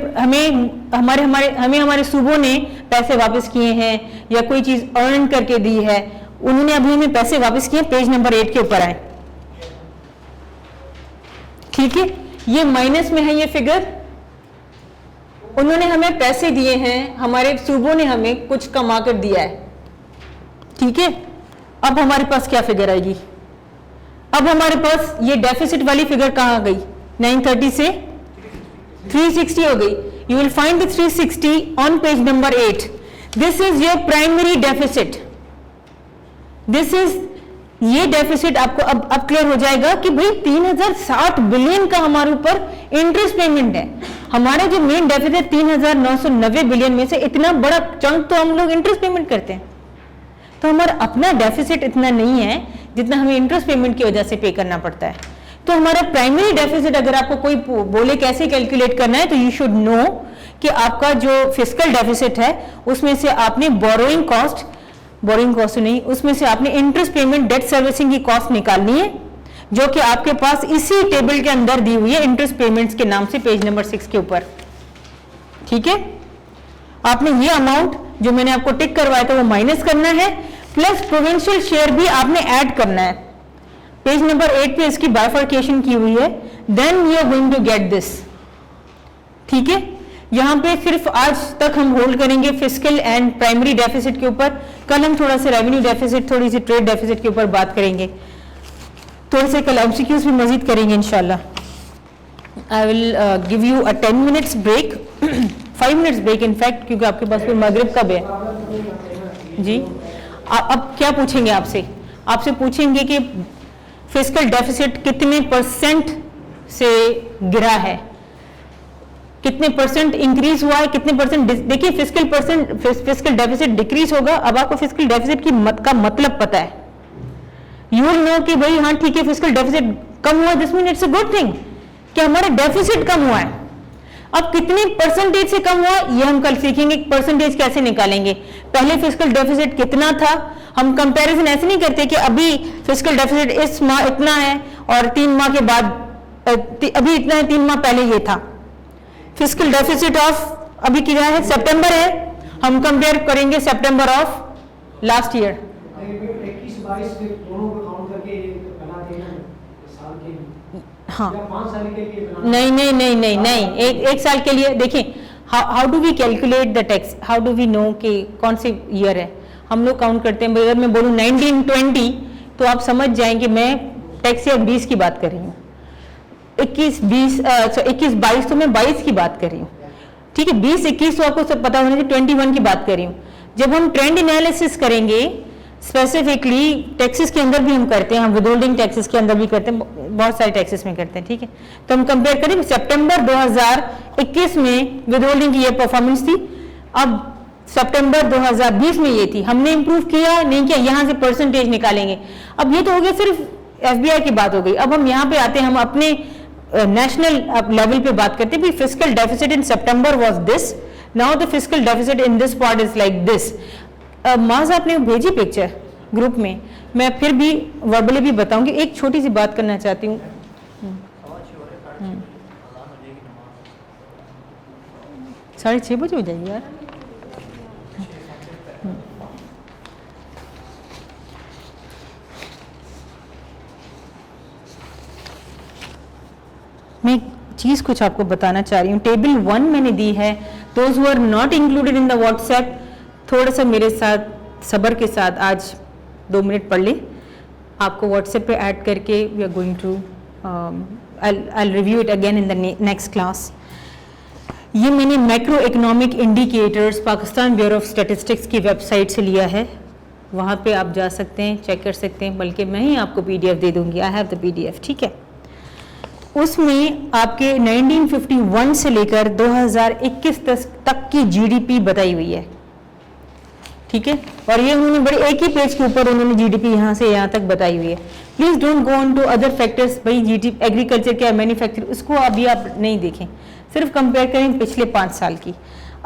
हमें हमारे सूबों ने पैसे वापस किए हैं या कोई चीज अर्न करके दी है, उन्होंने अभी हमें पैसे वापस किए। पेज नंबर 8 के ऊपर आए, ठीक है, ये माइनस में है ये फिगर। उन्होंने हमें पैसे दिए हैं, हमारे सूबों ने हमें कुछ कमा कर दिया है, ठीक है। अब हमारे पास क्या फिगर आएगी? अब हमारे पास ये डेफिसिट वाली फिगर कहां गई? 930 से 360 हो गई। You will find the 360 on page number 8। This is your primary deficit, this is ये डेफिसिट। आपको अब क्लियर हो जाएगा कि भाई 3060 बिलियन का हमारे ऊपर इंटरेस्ट पेमेंट है। हमारा जो मेन डेफिसिट 3990 बिलियन में से इतना बड़ा चंक तो हम लोग इंटरेस्ट पेमेंट करते हैं, तो हमारा अपना डेफिसिट इतना नहीं है जितना हमें इंटरेस्ट पेमेंट की वजह से पे करना पड़ता है। तो हमारा प्राइमरी डेफिसिट अगर आपको कोई बोले कैसे कैलकुलेट करना है, तो यू शुड नो कि आपका जो फिस्कल डेफिसिट है उसमें से आपने बोरोइंग कॉस्ट नहीं, उसमें से आपने इंटरेस्ट पेमेंट डेट सर्विसिंग की कॉस्ट निकालनी है, जो कि आपके पास इसी टेबल के अंदर दी हुई है इंटरेस्ट पेमेंट्स के नाम से, पेज नंबर 6 के ऊपर, ठीक है। आपने ये अमाउंट जो मैंने आपको टिक करवाया था वो माइनस करना है, प्लस प्रोविंशियल शेयर भी आपने ऐड करना है। पेज नंबर 8 पे इसकी बाइफर्केशन की हुई है, then you are going to get this, ठीक है। यहां पे सिर्फ आज तक हम होल्ड करेंगे फिस्कल एंड प्राइमरी डेफिसिट के ऊपर, कल हम थोड़ा सा रेवेन्यू डेफिसिट, थोड़ी सी ट्रेड डेफिसिट के ऊपर बात करेंगे, थोड़े से कल एमसीक्यूज भी मजीद करेंगे इंशाल्लाह। I will give you a 10 minutes break, 5 minutes break in fact, क्योंकि आपके पास फिर मगरिब कब है जी। अब क्या पूछेंगे आपसे पूछेंगे कि फिस्कल डेफिसिट कितने परसेंट से गिरा है, कितने परसेंट इंक्रीज हुआ है, कितने परसेंट। देखिए फिस्कल डेफिसिट डिक्रीज होगा। अब आपको फिस्कल डेफिसिट का मतलब पता है, यू विल नो कि भाई हाँ ठीक है फिस्कल डेफिसिट कम हुआ, this mean it's a good thing कि हमारा डेफिसिट कम हुआ है। अब कितने परसेंटेज से कम हुआ ये हम कल सीखेंगे, परसेंटेज कैसे निकालेंगे। पहले फिस्कल डेफिसिट कितना था, हम कंपैरिजन ऐसे नहीं करते कि अभी फिस्कल डेफिसिट इस माह इतना है और 3 माह के बाद अभी इतना है, 3 माह पहले ये था। फिस्कल डेफिसिट ऑफ अभी क्या है, सितंबर है, हम कंपेयर करेंगे सितंबर ऑफ लास्ट ईयर। 21-22 दोनों को काउंट करके बनाते हैं साल के, हाँ, 5 साल के लिए बनाते नहीं, एक साल के लिए। देखिए how do we calculate the tax, how do we know कि कौन से ईयर है। हम लोग काउंट करते हैं, अगर मैं बोलूँ 1920 तो आप समझ जाएंगे मैं टैक्स ईयर 20 की बात कर रही हूँ। 21-22 तो मैं 22 की बात कर रही हूँ, ठीक है। 20-21 तो आपको सब पता होना चाहिए, 21 की बात कर रही हूँ। जब हम ट्रेंड एनालिसिस करेंगे स्पेसिफिकली टैक्सेस के अंदर भी हम करते हैं, हम विदहोल्डिंग टैक्सेस के अंदर भी करते हैं, बहुत सारे टैक्सेस में करते हैं, ठीक है। तो हम कंपेयर करें सितंबर 2021 में विदहोल्डिंग की ये परफॉर्मेंस थी, अब सितंबर 2020 में ये थी। हमने इंप्रूव किया नहीं किया, यहां से परसेंटेज निकालेंगे। अब ये तो हो गया सिर्फ एफबीआई की बात हो गई। अब हम यहाँ पे आते हैं, हम अपने नेशनल लेवल पे बात करते हैं। Fiscal deficit in September was this, now the fiscal deficit in this part is like this. माज आपने भेजी पिक्चर ग्रुप में, मैं फिर भी वर्बली भी बताऊंगी। एक छोटी सी बात करना चाहती हूँ। 6:30 बजे हो जाएगी यार। मैं एक चीज कुछ आपको बताना चाह रही हूँ। टेबल 1 मैंने दी है, those who are not included in the WhatsApp, थोड़ा सा मेरे साथ सब्र के साथ आज 2 मिनट पढ़ लें। आपको व्हाट्सएप पे ऐड करके we are going to I review it again in the next class. ये मैंने macro economic indicators Pakistan bureau of statistics की वेबसाइट से लिया है, वहाँ पे आप जा सकते हैं, चेक कर सकते हैं, बल्कि मैं ही आपको PDF दे दूंगी, आई हैव द PDF, ठीक है। उसमें आपके 1951 से लेकर 2021 तक की GDP बताई हुई है, ठीक है। और ये उन्होंने बड़े एक ही पेज के ऊपर उन्होंने GDP यहाँ से यहाँ तक बताई हुई है। Please don't go on to other factors, भाई GDP एग्रीकल्चर क्या मैन्युफैक्चर, उसको अभी आप नहीं देखें, सिर्फ कंपेयर करें पिछले 5 साल की।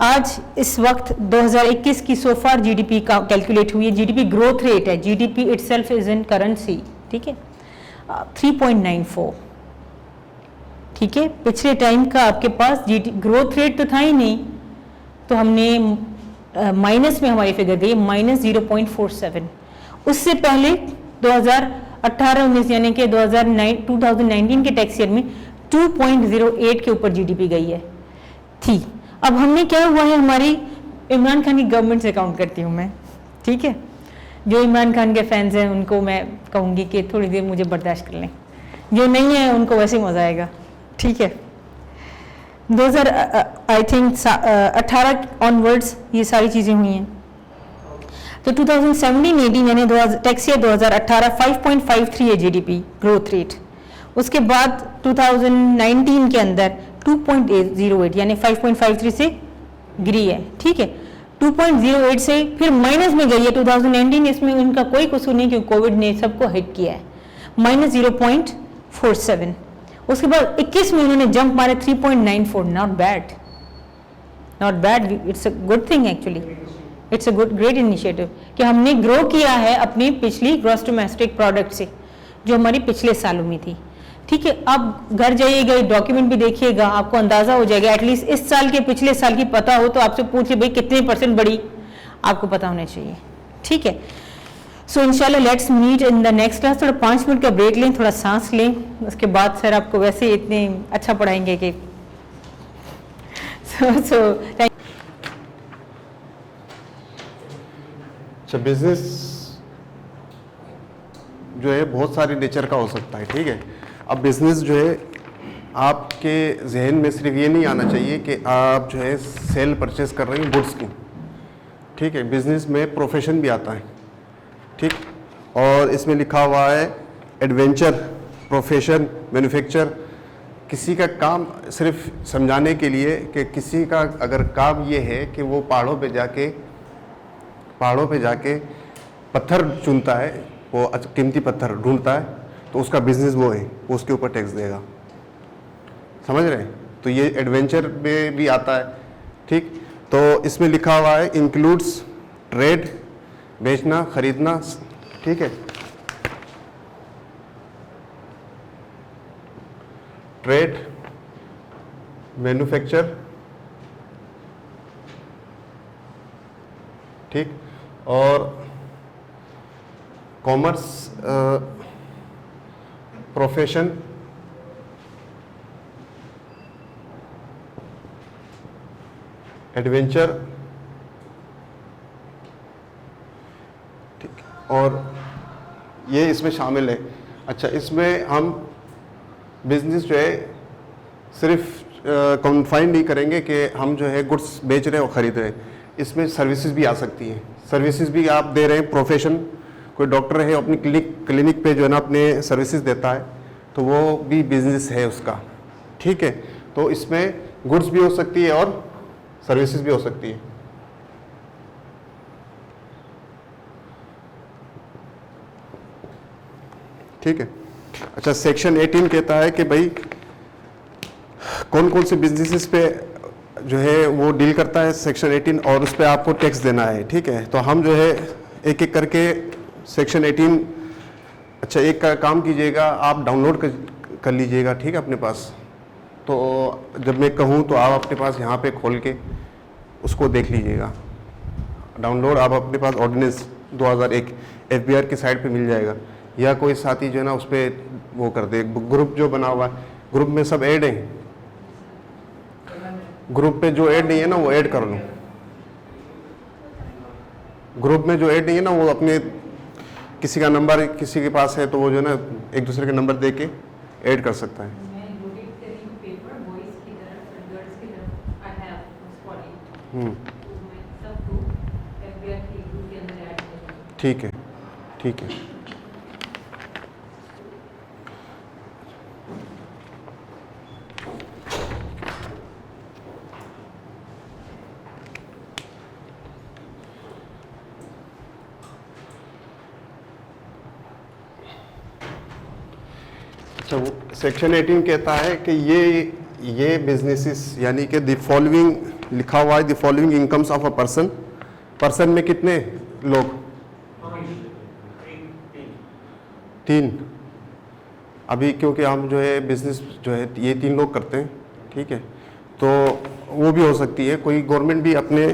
आज इस वक्त 2021 की सोफार GDP का कैलकुलेट हुई है, GDP ग्रोथ रेट है, GDP itself is in currency, ठीक है, 3.94, ठीक है। पिछले टाइम का आपके पास ग्रोथ रेट तो था ही नहीं, तो हमने माइनस में हमारी फिगर दी -0.47। उससे पहले 2018-19 यानी कि 2019 के टैक्स ईयर में 2.08 के ऊपर GDP गई है थी। अब हमने क्या हुआ है, हमारी इमरान खान की गवर्नमेंट से काउंट करती हूँ मैं, ठीक है। जो इमरान खान के फैंस हैं उनको मैं कहूँगी कि थोड़ी देर मुझे बर्दाश्त कर लें, जो नहीं है उनको वैसे ही मज़ा आएगा, ठीक है। 2000 आई थिंक 18 ऑनवर्ड्स ये सारी चीज़ें हुई हैं। तो 2017-18 यानी टैक्स ईयर 2018 5.53 है GDP ग्रोथ रेट। उसके बाद 2019 के अंदर 2.08 यानी 5.53 से गिरी है, ठीक है। 2.08 से फिर माइनस में गई है 2019, इसमें उनका कोई कसूर नहीं क्योंकि कोविड ने सबको हिट किया है, -0.47। उसके बाद 21 में उन्होंने जंप मारे 3.94, not bad, it's a good thing actually, it's a good great initiative कि हमने ग्रो किया है अपनी पिछली ग्रॉस डोमेस्टिक प्रोडक्ट से जो हमारी पिछले सालों में थी, ठीक है। अब घर जाइएगा, डॉक्यूमेंट भी देखिएगा, आपको अंदाजा हो जाएगा, एटलीस्ट इस साल के पिछले साल की पता हो तो आपसे पूछिए भाई कितने % बढ़ी, आपको पता होना चाहिए, ठीक है। सो इंशाल्लाह let's meet in the next class. थोड़ा 5 मिनट का ब्रेक लें, थोड़ा सांस लें, उसके बाद सर आपको वैसे ही इतने अच्छा पढ़ाएंगे कि अच्छा, बिजनेस जो है बहुत सारी नेचर का हो सकता है, ठीक है। अब बिजनेस जो है आपके जहन में सिर्फ ये नहीं आना चाहिए कि आप जो है सेल परचेस कर रहे हैं गुड्स की, ठीक है। बिजनेस में प्रोफेशन भी आता है, ठीक। और इसमें लिखा हुआ है एडवेंचर, प्रोफेशन, मैन्युफैक्चर। किसी का काम सिर्फ समझाने के लिए कि किसी का अगर काम ये है कि वो पहाड़ों पे जाके पत्थर चुनता है, वो कीमती पत्थर ढूंढता है, तो उसका बिजनेस वो है, वो उसके ऊपर टैक्स देगा, समझ रहे हैं। तो ये एडवेंचर में भी आता है, ठीक। तो इसमें लिखा हुआ है इंक्लूड्स ट्रेड, बेचना खरीदना, ठीक है। ट्रेड, मैन्युफैक्चर, ठीक, और कॉमर्स, प्रोफेशन, एडवेंचर, ठीक, और ये इसमें शामिल है। अच्छा, इसमें हम बिजनेस जो है सिर्फ कॉन्फाइन नहीं करेंगे कि हम जो है गुड्स बेच रहे हैं और ख़रीद रहे हैं, इसमें सर्विसेज भी आ सकती हैं। सर्विसेज भी आप दे रहे हैं, प्रोफेशन, कोई डॉक्टर है अपनी क्लिनिक पे जो है ना अपने सर्विसेज देता है, तो वो भी बिजनेस है उसका, ठीक है। तो इसमें गुड्स भी हो सकती है और सर्विसेज भी हो सकती है, ठीक है। अच्छा, सेक्शन 18 कहता है कि भाई कौन कौन से बिजनेसेस पे जो है वो डील करता है सेक्शन 18, और उस पर आपको टैक्स देना है। ठीक है, तो हम जो है एक एक करके सेक्शन 18, अच्छा एक का काम कीजिएगा, आप डाउनलोड कर लीजिएगा, ठीक है, अपने पास। तो जब मैं कहूँ तो आप अपने पास यहाँ पे खोल के उसको देख लीजिएगा। डाउनलोड आप अपने पास ऑर्डिनेंस 2001 FBR की साइट पे मिल जाएगा, या कोई साथी जो है ना उस पर वो कर दे। ग्रुप जो बना हुआ है, ग्रुप में सब ऐड हैं, ग्रुप पे जो ऐड नहीं है ना वो ऐड कर लो। ग्रुप में जो ऐड नहीं है ना वो अपने किसी का नंबर किसी के पास है तो वो जो है ना एक दूसरे के नंबर दे के ऐड कर सकता है। ठीक है, ठीक है। अच्छा, वो सेक्शन 18 कहता है कि ये बिजनेसेस यानी कि द फॉलोइंग लिखा हुआ है, the following incomes of a person. Person में कितने लोग? 3। अभी क्योंकि हम जो है बिजनेस जो है ये 3 लोग करते हैं, ठीक है, तो वो भी हो सकती है कोई गवर्नमेंट भी अपने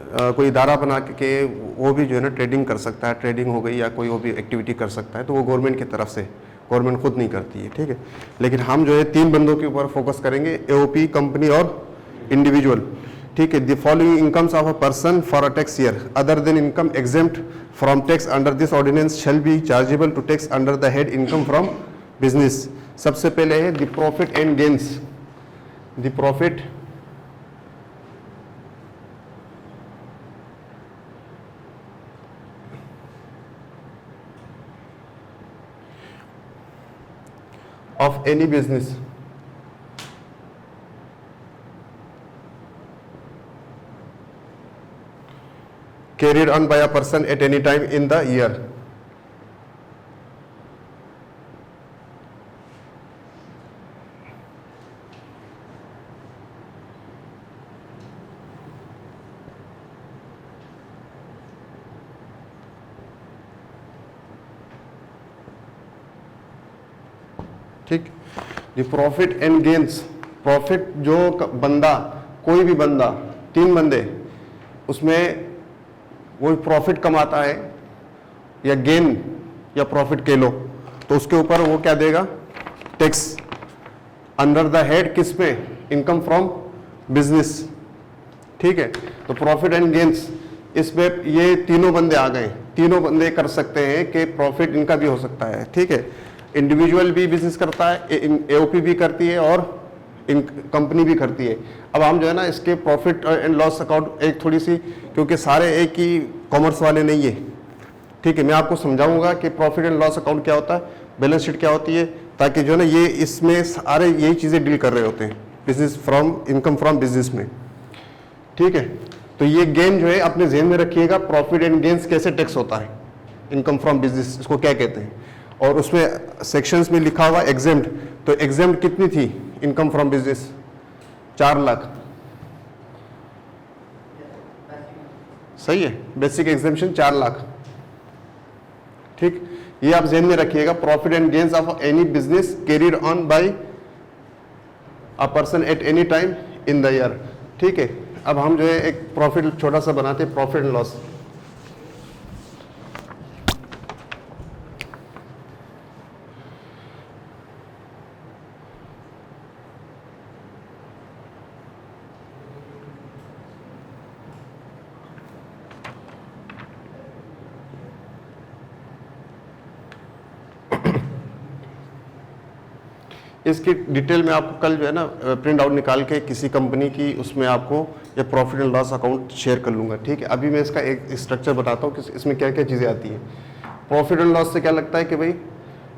कोई इदारा बना के वो भी जो है ना ट्रेडिंग कर सकता है, ट्रेडिंग हो गई या कोई वो भी एक्टिविटी कर सकता है, तो वो गवर्नमेंट की तरफ से, गवर्नमेंट खुद नहीं करती है, ठीक है। लेकिन हम जो है 3 बंदों के ऊपर फोकस करेंगे, AOP, कंपनी और इंडिविजुअल, ठीक है। The following incomes of a person for a tax year other than income exempt from tax under this ordinance shall be chargeable to tax under the head income from business. सबसे पहले है the profit and gains, the profit of any business carried on by a person at any time in the year. ठीक, the profit and gains, profit जो बंदा, कोई भी बंदा, 3 बंदे, उसमें वो प्रॉफिट कमाता है या गेन या प्रॉफिट के लो, तो उसके ऊपर वो क्या देगा? टैक्स। अंडर द हेड किस पे? इनकम फ्रॉम बिजनेस, ठीक है। तो प्रॉफिट एंड गेन्स इसमें ये तीनों बंदे आ गए, तीनों बंदे कर सकते हैं कि प्रॉफिट इनका भी हो सकता है, ठीक है। इंडिविजुअल भी बिजनेस करता है, AOP भी करती है और कंपनी भी करती है। अब हम जो है ना इसके प्रॉफिट एंड लॉस अकाउंट एक थोड़ी सी, क्योंकि सारे एक ही कॉमर्स वाले नहीं है, ठीक है, मैं आपको समझाऊंगा कि प्रॉफिट एंड लॉस अकाउंट क्या होता है, बैलेंस शीट क्या होती है, ताकि जो है ना ये इसमें सारे यही चीज़ें डील कर रहे होते हैं business from, income from business में, ठीक है। तो ये गेन जो है अपने जेहन में रखिएगा, प्रॉफिट एंड गेन्स कैसे टैक्स होता है, इनकम फ्रॉम बिजनेस इसको क्या कहते हैं। और उसमें सेक्शंस में लिखा हुआ एग्जेम्प्ट, तो एग्जेम्प्ट कितनी थी इनकम फ्रॉम बिजनेस? 4 लाख, सही है, बेसिक एग्जेम्पशन 4 लाख, ठीक। ये आप जेहन में रखिएगा, profit and gains of any business carried on by a person at any time in the year, ठीक है। अब हम जो है एक प्रॉफिट छोटा सा बनाते हैं, प्रॉफिट एंड लॉस। इसकी डिटेल में आपको कल जो है ना प्रिंट आउट निकाल के किसी कंपनी की उसमें आपको ये profit and loss account share कर लूँगा, ठीक है। अभी मैं इसका एक स्ट्रक्चर बताता हूँ कि इसमें क्या क्या चीज़ें आती हैं। प्रॉफिट एंड लॉस से क्या लगता है कि भाई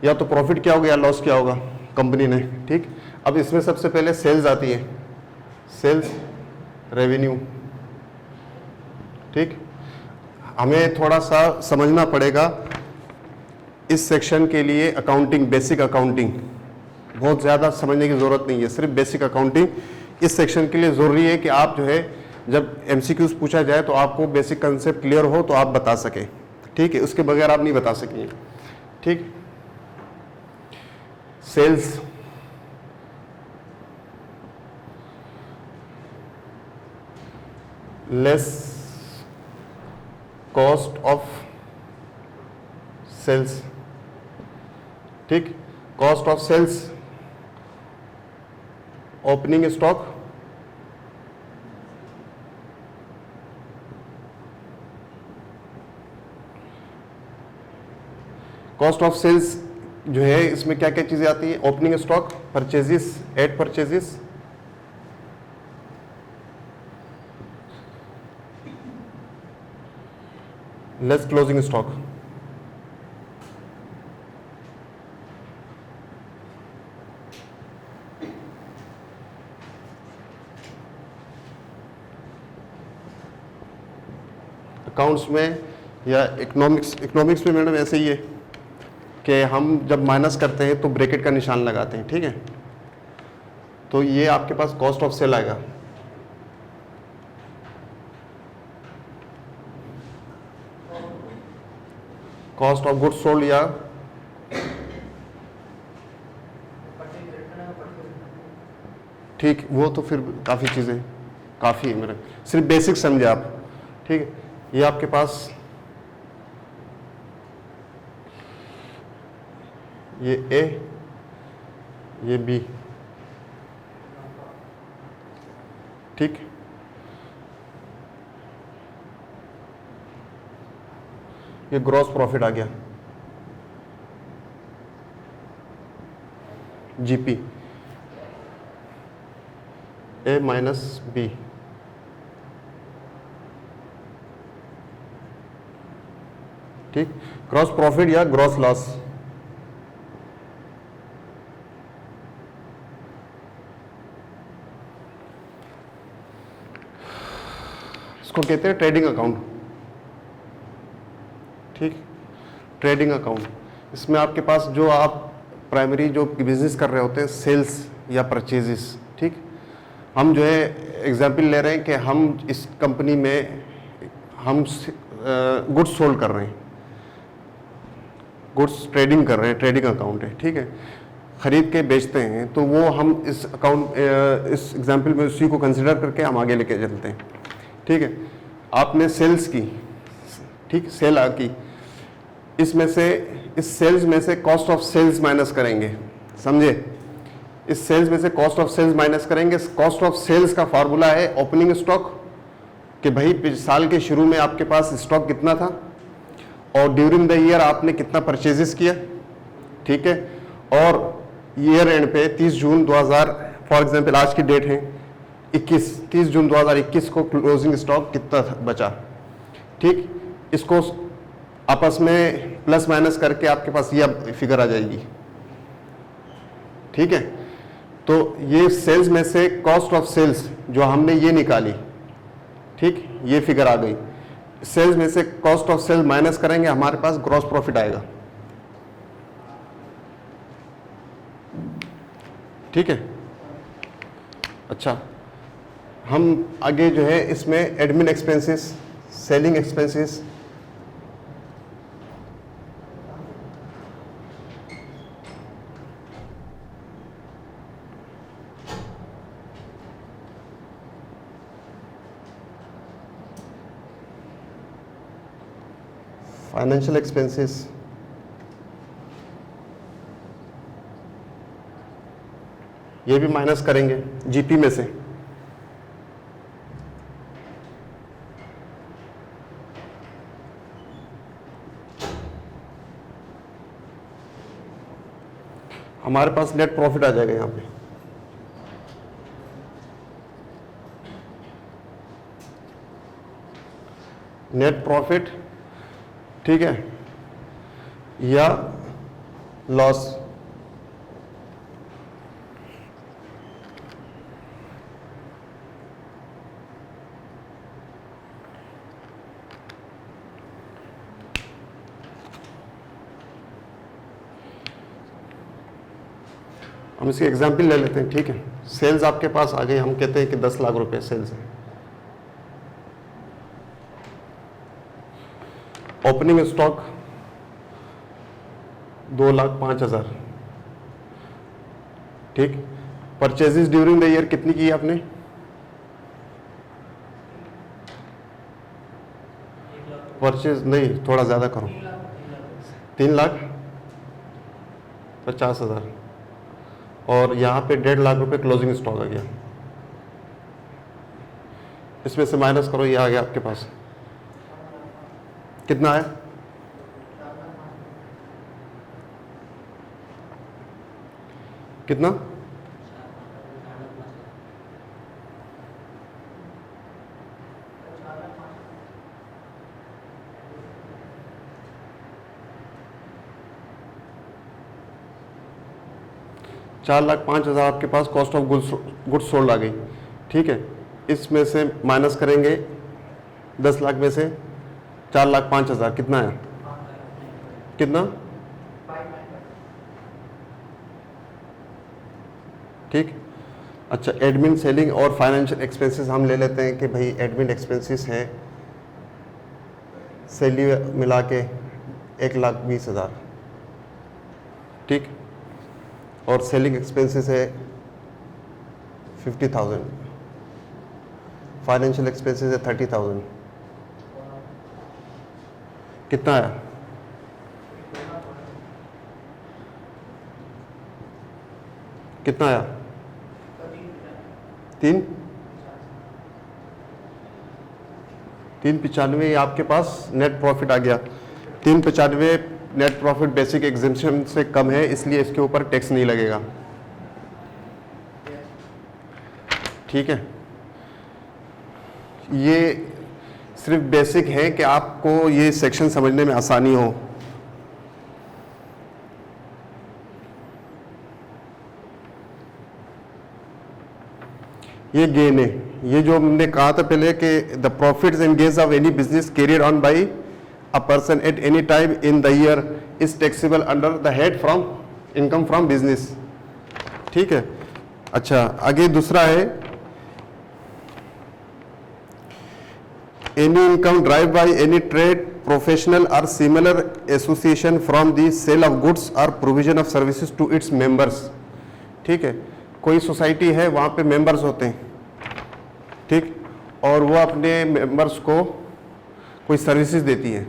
या तो प्रॉफिट क्या होगा या लॉस क्या होगा कंपनी ने, ठीक। अब इसमें सबसे पहले सेल्स आती है, सेल्स रेवेन्यू, ठीक। हमें थोड़ा सा समझना पड़ेगा इस सेक्शन के लिए अकाउंटिंग, बेसिक अकाउंटिंग बहुत ज़्यादा समझने की ज़रूरत नहीं है, सिर्फ बेसिक अकाउंटिंग इस सेक्शन के लिए ज़रूरी है कि आप जो है जब MCQs पूछा जाए तो आपको बेसिक कंसेप्ट क्लियर हो तो आप बता सकें, ठीक है, उसके बगैर आप नहीं बता सकेंगे, ठीक। Sales, less cost of sales, ठीक, cost of sales, opening stock, cost of sales जो है इसमें क्या क्या चीजें आती है, opening stock, purchases, add purchases, less closing stock, accounts में या इकोनॉमिक्स में मैडम ऐसे ही है कि हम जब माइनस करते हैं तो ब्रैकेट का निशान लगाते हैं, ठीक है, तो ये आपके पास कॉस्ट ऑफ सेल आएगा, कॉस्ट ऑफ गुड्स सोल्ड या ठीक, वो तो फिर काफ़ी चीज़ें काफ़ी है मेरा, सिर्फ बेसिक समझे आप, ठीक है। ये आपके पास ये ए, ये बी, ठीक, ये ग्रॉस प्रॉफिट आ गया, जीपी, ए माइनस बी, ठीक, ग्रॉस प्रॉफिट या ग्रॉस लॉस, इसको कहते हैं ट्रेडिंग अकाउंट, ठीक, ट्रेडिंग अकाउंट। इसमें आपके पास जो आप प्राइमरी जो बिजनेस कर रहे होते हैं, सेल्स या परचेजेस, ठीक, हम जो है एग्जाम्पल ले रहे हैं कि हम इस कंपनी में हम गुड्स सोल्ड कर रहे हैं, गुड्स ट्रेडिंग कर रहे हैं, ट्रेडिंग अकाउंट है, ठीक है, खरीद के बेचते हैं, तो वो हम इस अकाउंट इस एग्जाम्पल में उसी को कंसिडर करके हम आगे लेके चलते हैं, ठीक है। आपने सेल्स की, ठीक, सेल की, इसमें से इस सेल्स में से कॉस्ट ऑफ सेल्स माइनस करेंगे, समझे, इस सेल्स में से कॉस्ट ऑफ सेल्स माइनस करेंगे। कॉस्ट ऑफ सेल्स का फार्मूला है ओपनिंग स्टॉक, कि भाई साल के शुरू में आपके पास स्टॉक कितना था और ड्यूरिंग द ईयर आपने कितना परचेजेस किया, ठीक है, और ईयर एंड पे 30 जून 2000 फॉर एग्जांपल आज की डेट है 30 जून 2021 को क्लोजिंग स्टॉक कितना बचा, ठीक, इसको आपस में प्लस माइनस करके आपके पास ये फिगर आ जाएगी, ठीक है। तो ये सेल्स में से कॉस्ट ऑफ सेल्स जो हमने ये निकाली, ठीक, ये फिगर आ गई, सेल्स में से कॉस्ट ऑफ सेल्स माइनस करेंगे, हमारे पास ग्रॉस प्रॉफिट आएगा, ठीक है। अच्छा, हम आगे जो है इसमें admin expenses, selling expenses, financial expenses, ये भी माइनस करेंगे जीपी में से, हमारे पास नेट प्रॉफिट आ जाएगा यहाँ पे, नेट प्रॉफिट, ठीक है, या लॉस, हम इसकी एग्जाम्पल ले लेते हैं, ठीक है। सेल्स आपके पास आ गई, हम कहते हैं कि 10 लाख रुपए सेल्स है। ओपनिंग स्टॉक 2,05,000, ठीक। परचेजेस ड्यूरिंग द ईयर कितनी की आपने? 1,00,000 परचेज नहीं, थोड़ा ज़्यादा करो। 3,50,000 और यहाँ पे 1.5 लाख रुपए क्लोजिंग स्टॉक आ गया। इसमें से माइनस करो, ये आ गया आपके पास कितना है? कितना? $4,05,000 आपके पास कॉस्ट ऑफ गुड्स सोल्ड आ गई, ठीक है। इसमें से माइनस करेंगे 10 लाख में से 4,05,000, कितना है? कितना? ठीक। अच्छा, एडमिन, सेलिंग और फाइनेंशियल एक्सपेंसेस हम ले लेते हैं कि भाई एडमिन एक्सपेंसेस हैं सैलरी मिला के 1,20,000, ठीक। और सेलिंग एक्सपेंसेस है 50,000, फाइनेंशियल एक्सपेंसेस है 30,000, कितना आया? कितना आया? 3,95 ये आपके पास नेट प्रॉफिट आ गया। 3,95 नेट प्रॉफिट बेसिक एग्जेम्पशन से कम है, इसलिए इसके ऊपर टैक्स नहीं लगेगा, ठीक है। ये सिर्फ बेसिक है कि आपको ये सेक्शन समझने में आसानी हो। ये गेन है, ये जो हमने कहा था पहले कि the profits and gains of any business carried on by a person at any time in the year is taxable under the head from income from business, ठीक है। अच्छा, आगे दूसरा है any income derived by any trade professional और similar association from the sale of goods और provision of services to its members, ठीक है। कोई सोसाइटी है, वहाँ पे मेंबर्स होते हैं, ठीक, और वो अपने मेंबर्स को कोई सर्विसेज देती है,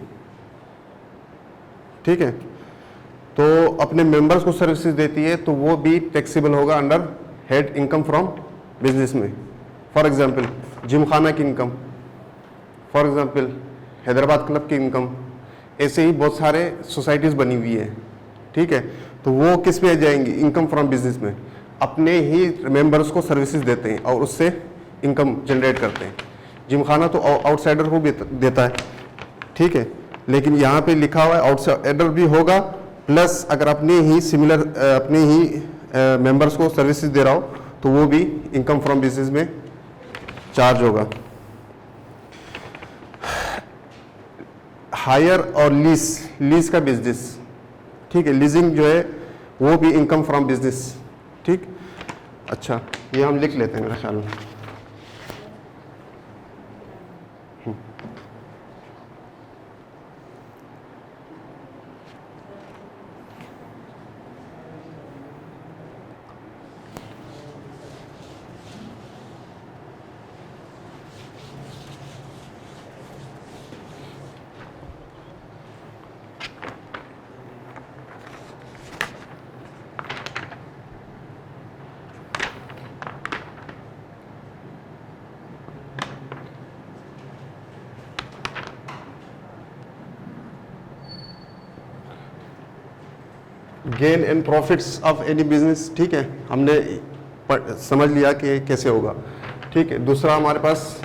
ठीक है। तो अपने मेंबर्स को सर्विसेज देती है तो वो भी टैक्सेबल होगा under head income from business में। फॉर एग्जांपल जिम खाना की income, for example Hyderabad club की इनकम, ऐसे ही बहुत सारे सोसाइटीज़ बनी हुई है, ठीक है। तो वो किस में आ जाएंगी? इनकम फ्रॉम बिजनेस में। अपने ही मेंबर्स को सर्विसेज देते हैं और उससे इनकम जनरेट करते हैं। जिम खाना तो आउटसाइडर को भी देता है, ठीक है, लेकिन यहाँ पे लिखा हुआ है आउटसाइडर भी होगा, प्लस अगर अपने ही सिमिलर अपने ही मेंबर्स को सर्विसेज दे रहा हो तो वो भी इनकम फ्रॉम बिजनेस में चार्ज होगा। हायर और लीज का बिजनेस, ठीक है, लीजिंग जो है वो भी इनकम फ्रॉम बिजनेस, ठीक। अच्छा, ये हम लिख लेते हैं मेरा ख्याल में। Gain and profits of any business, ठीक है, हमने समझ लिया कि कैसे होगा, ठीक है। दूसरा हमारे पास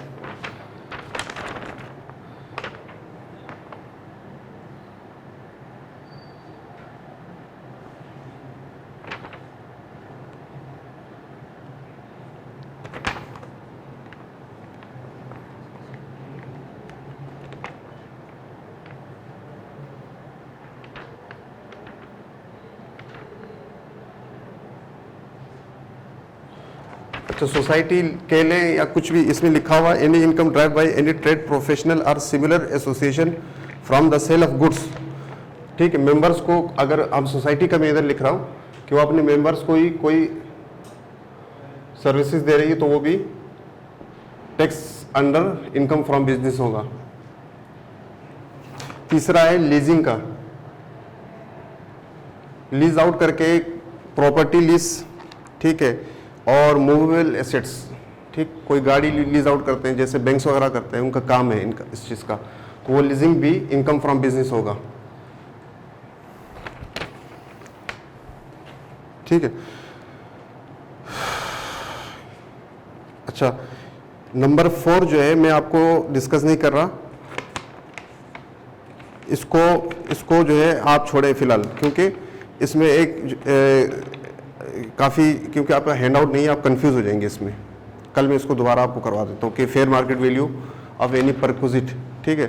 अच्छा, सोसाइटी कह लें या कुछ भी, इसमें लिखा हुआ any income derived by any trade professional और similar association from the sale of goods. ठीक है, मेंबर्स को, अगर हम सोसाइटी का मैं इधर लिख रहा हूँ कि वो अपने मेंबर्स को ही कोई सर्विसेज दे रही है तो वो भी tax under income from business होगा। तीसरा है लीजिंग का, लीज आउट करके प्रॉपर्टी लीज, ठीक है, और मूवेबल एसेट्स, ठीक, कोई गाड़ी लीज आउट करते हैं जैसे बैंक्स वगैरह करते हैं, उनका काम है इनका इस चीज़ का, तो वो लीजिंग भी इनकम फ्रॉम बिजनेस होगा। ठीक है, अच्छा, नंबर 4 जो है मैं आपको डिस्कस नहीं कर रहा, इसको जो है आप छोड़ें फिलहाल, क्योंकि इसमें काफ़ी, क्योंकि आपका हैंड आउट नहीं है, आप कंफ्यूज हो जाएंगे इसमें। कल मैं इसको दोबारा आपको करवा देता हूँ कि fair market value of any perquisite, ठीक है,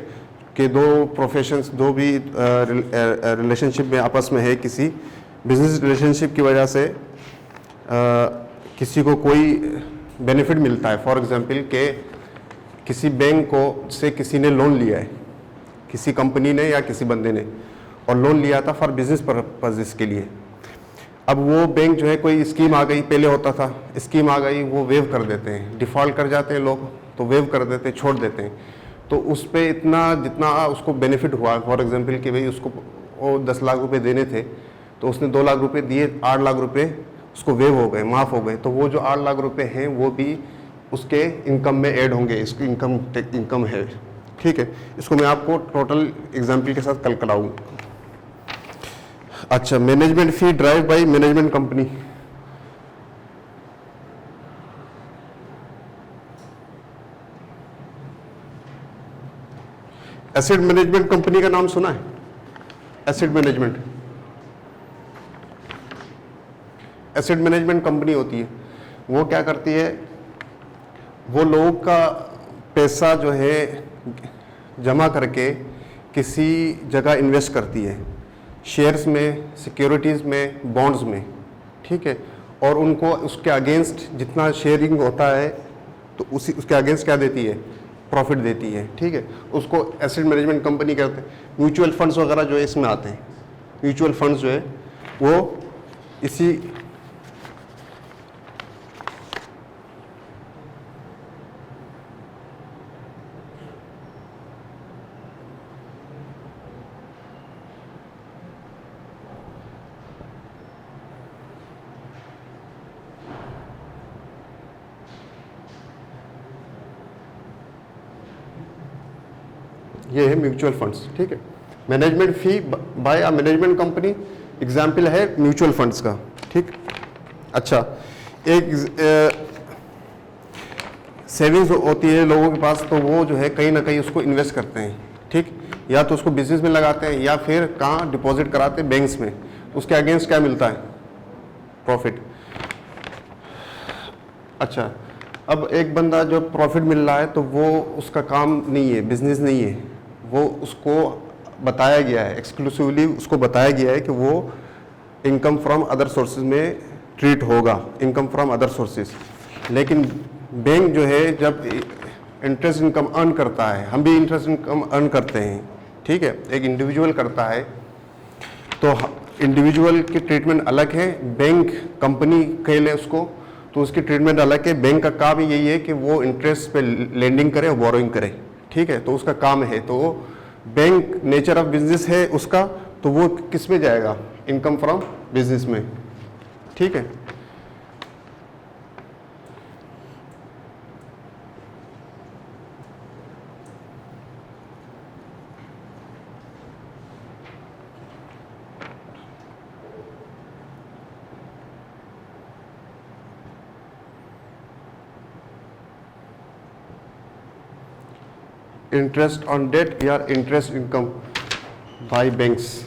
कि दो प्रोफेशंस, दो भी रिलेशनशिप में आपस में है, किसी बिजनेस रिलेशनशिप की वजह से किसी को कोई बेनिफिट मिलता है। फॉर एग्जांपल के किसी बैंक को से किसी ने लोन लिया है, किसी कंपनी ने या किसी बंदे ने, और लोन लिया था फॉर बिजनेस पर्पजेस के लिए। अब वो बैंक जो है, कोई स्कीम आ गई, पहले होता था स्कीम आ गई, वो वेव कर देते हैं, डिफ़ॉल्ट कर जाते हैं लोग, तो वेव कर देते हैं, छोड़ देते हैं। तो उस पर इतना जितना उसको बेनिफिट हुआ, फॉर एग्जांपल कि भाई उसको वो 10 लाख रुपए देने थे, तो उसने 2 लाख रुपए दिए, 8 लाख रुपए उसको वेव हो गए, माफ़ हो गए, तो वो जो 8 लाख रुपए हैं वो भी उसके इनकम में ऐड होंगे, इसकी इनकम है। ठीक है, इसको मैं आपको टोटल एग्जाम्पल के साथ कल कराऊंगा। अच्छा, management fee drive by management company, asset management company का नाम सुना है? एसेट मैनेजमेंट कंपनी होती है, वो क्या करती है, वो लोगों का पैसा जो है जमा करके किसी जगह इन्वेस्ट करती है, शेयर्स में, सिक्योरिटीज़ में, बॉन्ड्स में, ठीक है, और उनको उसके अगेंस्ट जितना शेयरिंग होता है तो उसके अगेंस्ट क्या देती है, प्रॉफिट देती है। ठीक है, उसको एसेट मैनेजमेंट कंपनी कहते हैं। म्यूचुअल फंड्स वगैरह जो है इसमें आते हैं, म्यूचुअल फंड्स जो है वो इसी ये है म्यूचुअल फंड्स। ठीक है, management fee by a management company, example है म्यूचुअल फंड्स का। ठीक, अच्छा, एक सेविंग्स होती है लोगों के पास, तो वो जो है कहीं ना कहीं उसको इन्वेस्ट करते हैं। ठीक, या तो उसको बिजनेस में लगाते हैं या फिर कहाँ डिपॉजिट कराते हैं, बैंक्स में। उसके अगेंस्ट क्या मिलता है, प्रॉफिट। अच्छा, अब एक बंदा जो प्रॉफिट मिल रहा है तो वो उसका काम नहीं है, बिजनेस नहीं है, वो उसको बताया गया है, एक्सक्लूसिवली उसको बताया गया है कि वो इनकम फ्रॉम अदर सोर्सेज में ट्रीट होगा, इनकम फ्रॉम अदर सोर्सेज। लेकिन बैंक जो है जब इंटरेस्ट इनकम अर्न करता है, हम भी इंटरेस्ट इनकम अर्न करते हैं, ठीक है, एक इंडिविजुअल करता है, तो इंडिविजुअल की ट्रीटमेंट अलग है, बैंक कंपनी कह ले उसको तो उसकी ट्रीटमेंट अलग है। बैंक का काम यही है कि वो इंटरेस्ट पे लेंडिंग करे और बोरोइंग करे। ठीक है, तो उसका काम है, तो बैंक नेचर ऑफ बिजनेस है उसका, तो वो किस में जाएगा, इनकम फ्रॉम बिजनेस में। ठीक है, इंटरेस्ट ऑन डेट या इंटरेस्ट इनकम बाय बैंक्स।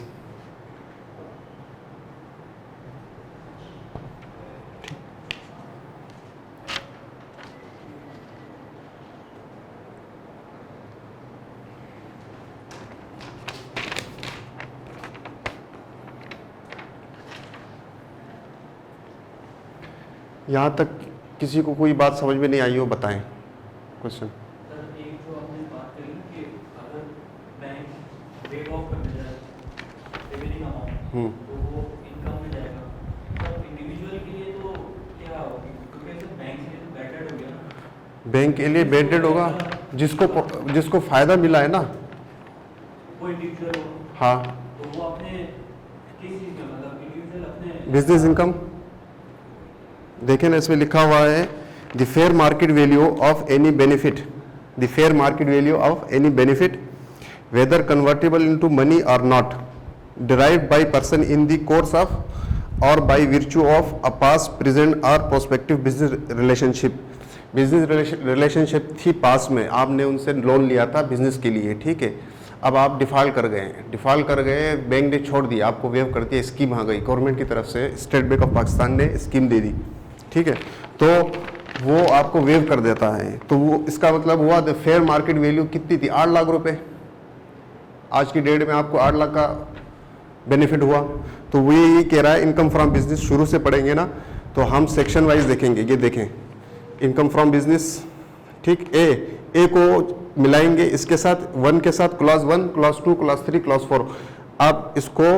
यहाँ तक किसी को कोई बात समझ में नहीं आई हो बताएं क्वेश्चन। सर एक जो आपने बात करी ना कि अगर बैंक वेव ऑफ करने जाए रिमेनिंग अमाउंट तो वो इनकम में जाएगा, तो इंडिविजुअल के लिए तो क्या होगी, क्योंकि सर बैंक के लिए तो बैटेड हो गया ना। बैंक के लिए बेडेड होगा, जिसको फायदा मिला है ना वो इंडिविजुअल हो, हाँ, तो वो अपने किस चीज़ का मतलब इंडिविजुअल अपने बिजनेस इनकम। देखें ना इसमें लिखा हुआ है the fair market value of any benefit, the fair market value of any benefit whether convertible into money or not derived by person in the course of or by virtue of a past, present or prospective business relationship। Business relationship थी पास में, आपने उनसे loan लिया था business के लिए, ठीक है। अब आप डिफ़ॉल्ट कर गए, बैंक ने छोड़ दिया, आपको वेव कर दिया, स्कीम आ गई गवर्नमेंट की तरफ से, स्टेट बैंक ऑफ पाकिस्तान ने स्कीम दे दी, ठीक है, तो वो आपको वेव कर देता है। तो वो इसका मतलब हुआ द फेयर मार्केट वैल्यू कितनी थी, 8 लाख रुपए। आज की डेट में आपको 8 लाख का बेनिफिट हुआ। तो वो यही कह रहा है इनकम फ्रॉम बिजनेस शुरू से पढ़ेंगे ना तो हम सेक्शन वाइज देखेंगे। ये देखें इनकम फ्रॉम बिजनेस, ठीक, ए को मिलाएंगे इसके साथ 1 के साथ क्लॉज 1, क्लॉज 2, क्लॉज 3, क्लॉज 4। आप इसको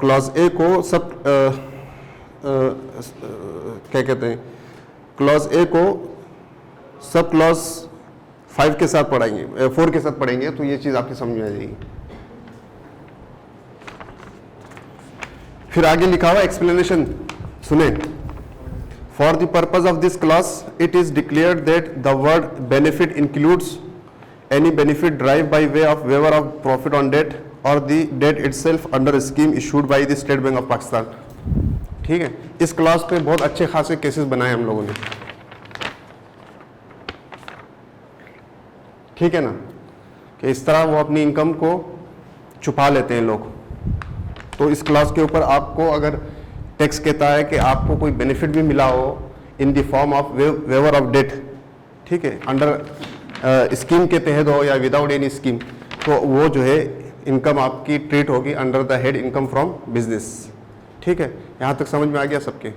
क्लॉज ए को सब क्या कहते हैं, क्लॉज ए को सब क्लॉज 5 के साथ पढ़ाएंगे, 4 के साथ पढ़ेंगे, तो ये चीज़ आपकी समझ में आ जाएगी। फिर आगे लिखा हुआ एक्सप्लेनेशन सुने। For the purpose of this clause it is declared that the word benefit includes any benefit derived by way of waiver of profit on debt और the debt itself under scheme issued by the State Bank of Pakistan, ठीक है। इस class पे बहुत अच्छे खासे cases बनाए हम लोगों ने, ठीक है ना, कि इस तरह वो अपनी इनकम को छुपा लेते हैं लोग। तो इस क्लास के ऊपर आपको अगर टैक्स कहता है कि आपको कोई बेनिफिट भी मिला हो in the form of waiver of debt, ठीक है, अंडर स्कीम के तहत हो या विदाउट एनी स्कीम, तो वो जो है इनकम आपकी ट्रीट होगी under the head income from business, ठीक है। यहाँ तक समझ में आ गया सबके।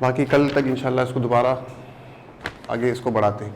बाकी कल तक इंशाल्लाह इसको दोबारा आगे इसको बढ़ाते हैं।